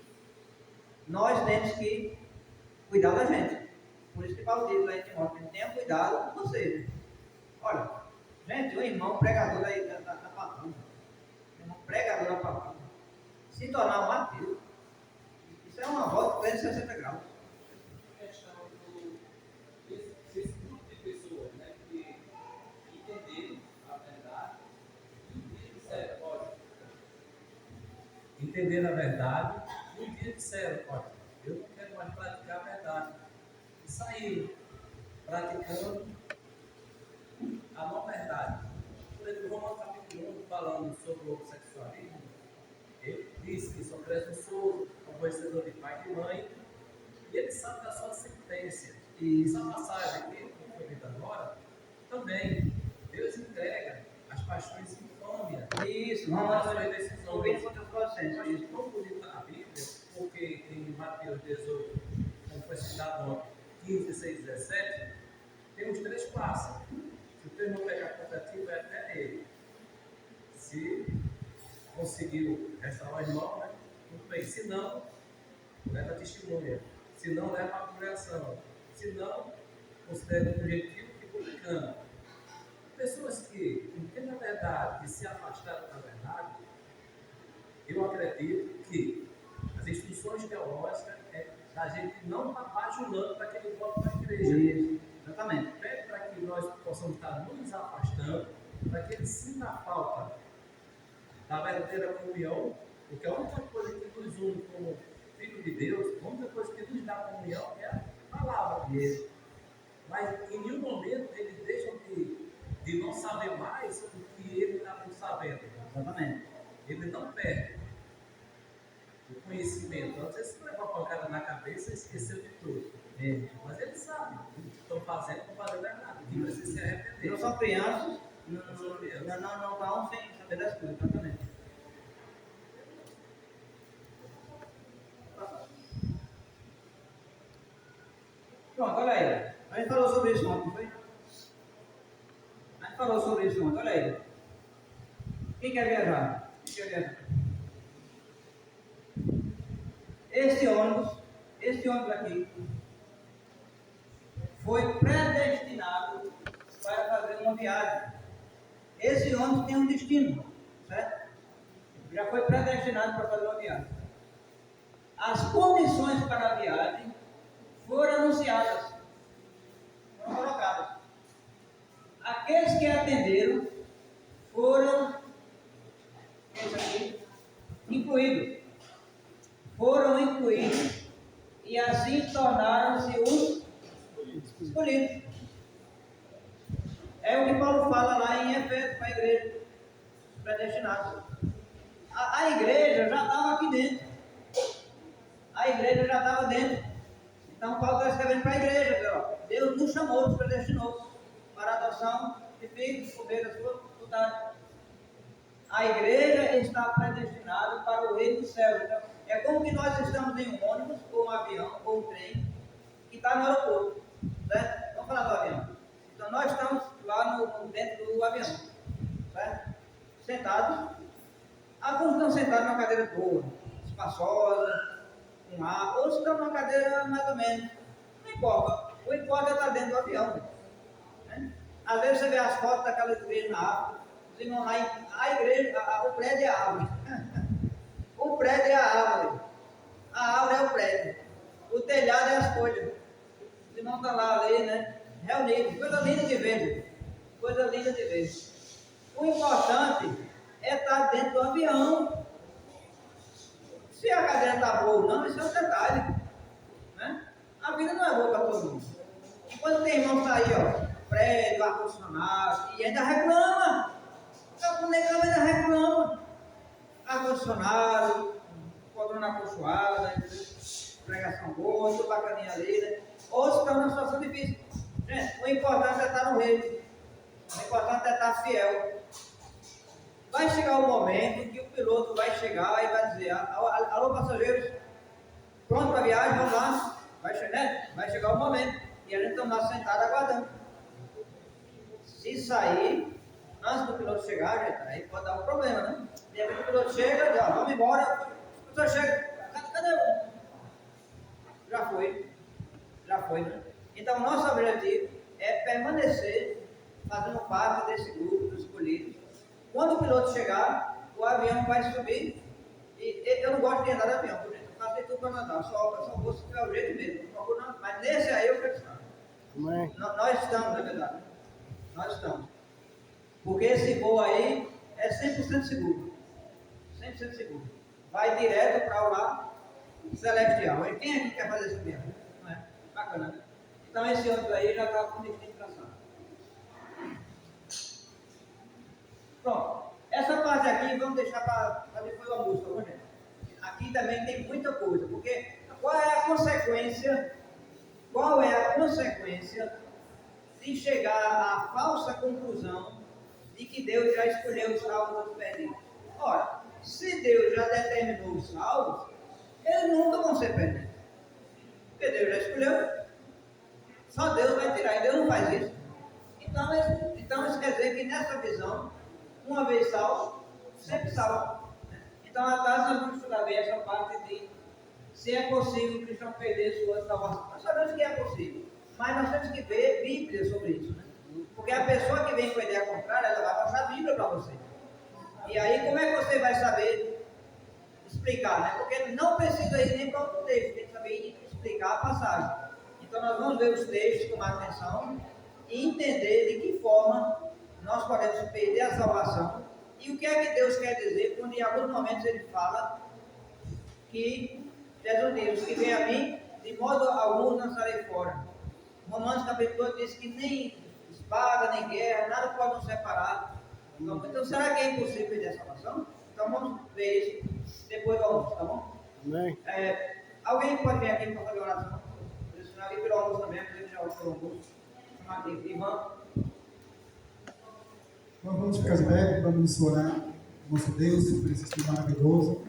nós temos que cuidar da gente. Por isso que Paulo diz lá em Timóteo, tenha cuidado com você. Né? Olha, gente, o irmão pregador da palavra, o irmão pregador da palavra, se tornar um ateu, isso é uma volta de 360 graus. A questão desse grupo de pessoas, né, que entenderam a verdade e disseram, olha, entenderam a verdade e um dia disseram, olha, eu não quero mais praticar a verdade. E saíram praticando a não verdade. Por exemplo, Romanos capítulo 1, falando sobre o homossexualismo, ele diz que sou presunçoso, aborrecedor de pai e de mãe, e ele sabe da sua sentença. E essa passagem aqui, que foi lida agora, também, Deus entrega as paixões infâmias. Isso, Romanos Romanos 2, decisões. contra os processos. Eu acho tão bonita a Bíblia, porque em Mateus 18, como foi citado ontem, 15, 16, 17, tem os 3 passos. Se o teu irmão pegar contra-ti, vai até ele. Se conseguiu restaurar o irmão, né? Muito bem. Se não, leva a testemunha. Se não, leva a congregação. Se não, considera objetivo e publicano. Pessoas que entendem a verdade e se afastaram da verdade, eu acredito que as instruções teológicas é da gente não estar bajulando para que ele volte para a igreja. Isso, exatamente. Pede para que nós possamos estar nos afastando, para que ele sinta a falta da verdadeira comunhão, porque a única coisa que nos une como filho de Deus, a única coisa que nos dá comunhão é a palavra dele. Mas em nenhum momento eles deixam de não saber mais do que ele está sabendo. Exatamente. Ele não perde o conhecimento. Às vezes você leva uma pancada na cabeça e esqueceu de tudo. Mas ele sabe o que estão fazendo errado, que precisa se arrepender. Não são crianças, não vão sem saber das coisas, exatamente. Pronto, olha aí. A gente falou sobre isso ontem, não foi? A gente falou sobre isso ontem, olha aí. Quem quer viajar? Quem quer viajar? Este ônibus aqui, foi predestinado para fazer uma viagem. Esse ônibus tem um destino, certo? Já foi predestinado para fazer uma viagem. As condições para a viagem foram anunciadas, foram colocadas. Aqueles que atenderam foram incluídos. Foram incluídos e assim tornaram-se os escolhidos. É o que Paulo fala lá em Efésios para a igreja, predestinados. A igreja já estava aqui dentro. A igreja já estava dentro. Então Paulo está escrevendo para a igreja, ó, Deus nos chamou, nos predestinou para a adoção de filhos, por da sua vontade. A igreja está predestinada para o reino dos céus. Então, é como que nós estamos em um ônibus, ou um avião, ou um trem, que está no aeroporto. Certo? Vamos falar do avião. Então nós estamos lá dentro do avião. Certo? Sentados. Alguns estão sentados numa cadeira boa, espaçosa, com ar, outros estão numa cadeira mais ou menos. Não importa. O importa é estar dentro do avião. Né? Às vezes você vê as fotos daquela igreja na África. Os irmãos lá, a igreja, o prédio é a árvore. O prédio é a árvore. A árvore é o prédio. O telhado é as folhas. Os irmãos estão lá ali, né? reunidos, coisa linda de ver, gente. Coisa linda de ver. O importante é estar dentro do avião. Se a cadeira está boa ou não, isso é um detalhe. Né? A vida não é boa para todo mundo. E quando tem irmão que está aí, ó, prédio, ar-condicionado, e ainda reclama. O negão ainda reclama. Ar-condicionado, poltrona acolchoada, pregação boa, tudo bacaninha ali, né? Ou se está numa situação difícil. Gente, o importante é estar no reino. O importante é estar fiel. Vai chegar o momento que o piloto vai chegar e vai dizer: alô, passageiros, pronto para a viagem, vamos lá. Vai chegar o momento. E a gente está lá sentado aguardando. Se sair, antes do piloto chegar, gente, aí pode dar um problema, né? De repente o piloto chega, já, vamos embora. O piloto chega, cadê o? Já foi, né? Então, o nosso objetivo é permanecer fazendo parte desse grupo dos escolhidos. Quando o piloto chegar, o avião vai subir. E eu não gosto de andar de avião, por exemplo. Eu faço tudo para andar, só vou se tiver o jeito mesmo. Mas nesse aí eu quero estar. Nós estamos, na verdade. Nós estamos. Porque esse voo aí é 100% seguro. 100% seguro. Vai direto para o lar celestial. E quem aqui quer fazer esse viagem? Não é? Bacana, né? Então esse outro aí já está com destino traçado. Pronto. Essa parte aqui vamos deixar para depois do almoço, tá bom, gente? Aqui também tem muita coisa, porque qual é a consequência de chegar à falsa conclusão de que Deus já escolheu os salvos dos perdidos? Ora, se Deus já determinou os salvos, eles nunca vão ser perdidos. Porque Deus já escolheu. Só Deus vai tirar, e Deus não faz isso. Então isso quer dizer que nessa visão, uma vez salvo, sempre salvo. Então, à tarde nós vamos estudar bem essa parte de se é possível o cristão perder sua salvação. Nós sabemos que é possível, mas nós temos que ver Bíblia sobre isso. Né? Porque a pessoa que vem com a ideia contrária, ela vai passar a Bíblia para você. E aí, como é que você vai saber explicar? Né? Porque não precisa ir nem para outro texto, tem que saber explicar a passagem. Então, nós vamos ver os textos, tomar atenção e entender de que forma nós podemos perder a salvação e o que é que Deus quer dizer quando em alguns momentos Ele fala que Jesus diz: que vem a mim, de modo algum lançarei fora. Romanos capítulo 8 diz que nem espada, nem guerra, nada pode nos separar. Então será que é impossível perder a salvação? Então vamos ver isso depois do almoço, tá bom? Amém. Alguém pode vir aqui para fazer oração? Ali pelo almoço também, porque já o almoço. Chamar aqui, Ivan. Então vamos ficar de pé, vamos orar, nosso Deus, por esse estudo maravilhoso.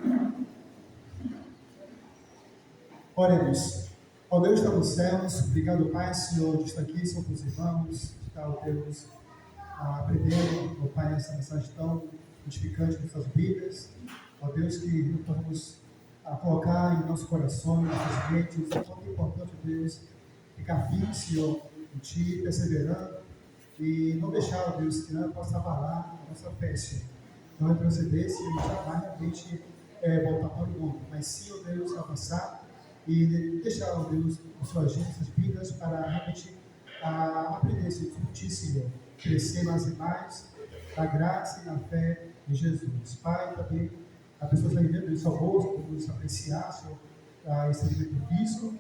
Oremos. Ó Deus que está nos céus, obrigado, Pai, Senhor, de estar aqui, Senhor, com os irmãos, de estar, ó Deus, aprendendo, ó Pai, essa mensagem tão edificante de suas vidas. Ó Deus, que podemos colocar em nossos corações, em nossas mentes, é tão importante, Deus, ficar firme, Senhor, em Ti, perseverando, e não deixar, ó Deus, que nada possa abalar a nossa fé, Senhor. Não retroceder, Senhor, e jamais realmente voltar para o mundo, mas sim, ó Deus, avançar e deixar, ó Deus, a sua agenda, essas vidas, para realmente aprender, Senhor, discutir, Senhor, crescer mais e mais na graça e na fé de Jesus. Pai, também a pessoa está vivendo isso ao rosto, vamos apreciar, Senhor, esse alimento físico,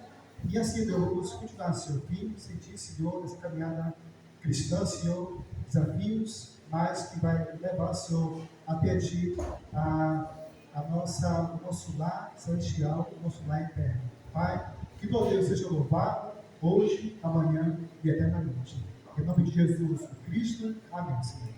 e assim, Deus, vamos continuar, Senhor, firme, sentir, Senhor, nessa caminhada cristã, Senhor, desafios, mas que vai levar, Senhor, até Ti, o nosso lar celestial, o nosso lar eterno. Pai, que teu Deus seja louvado, hoje, amanhã e eternamente. Em nome de Jesus Cristo, amém, Senhor.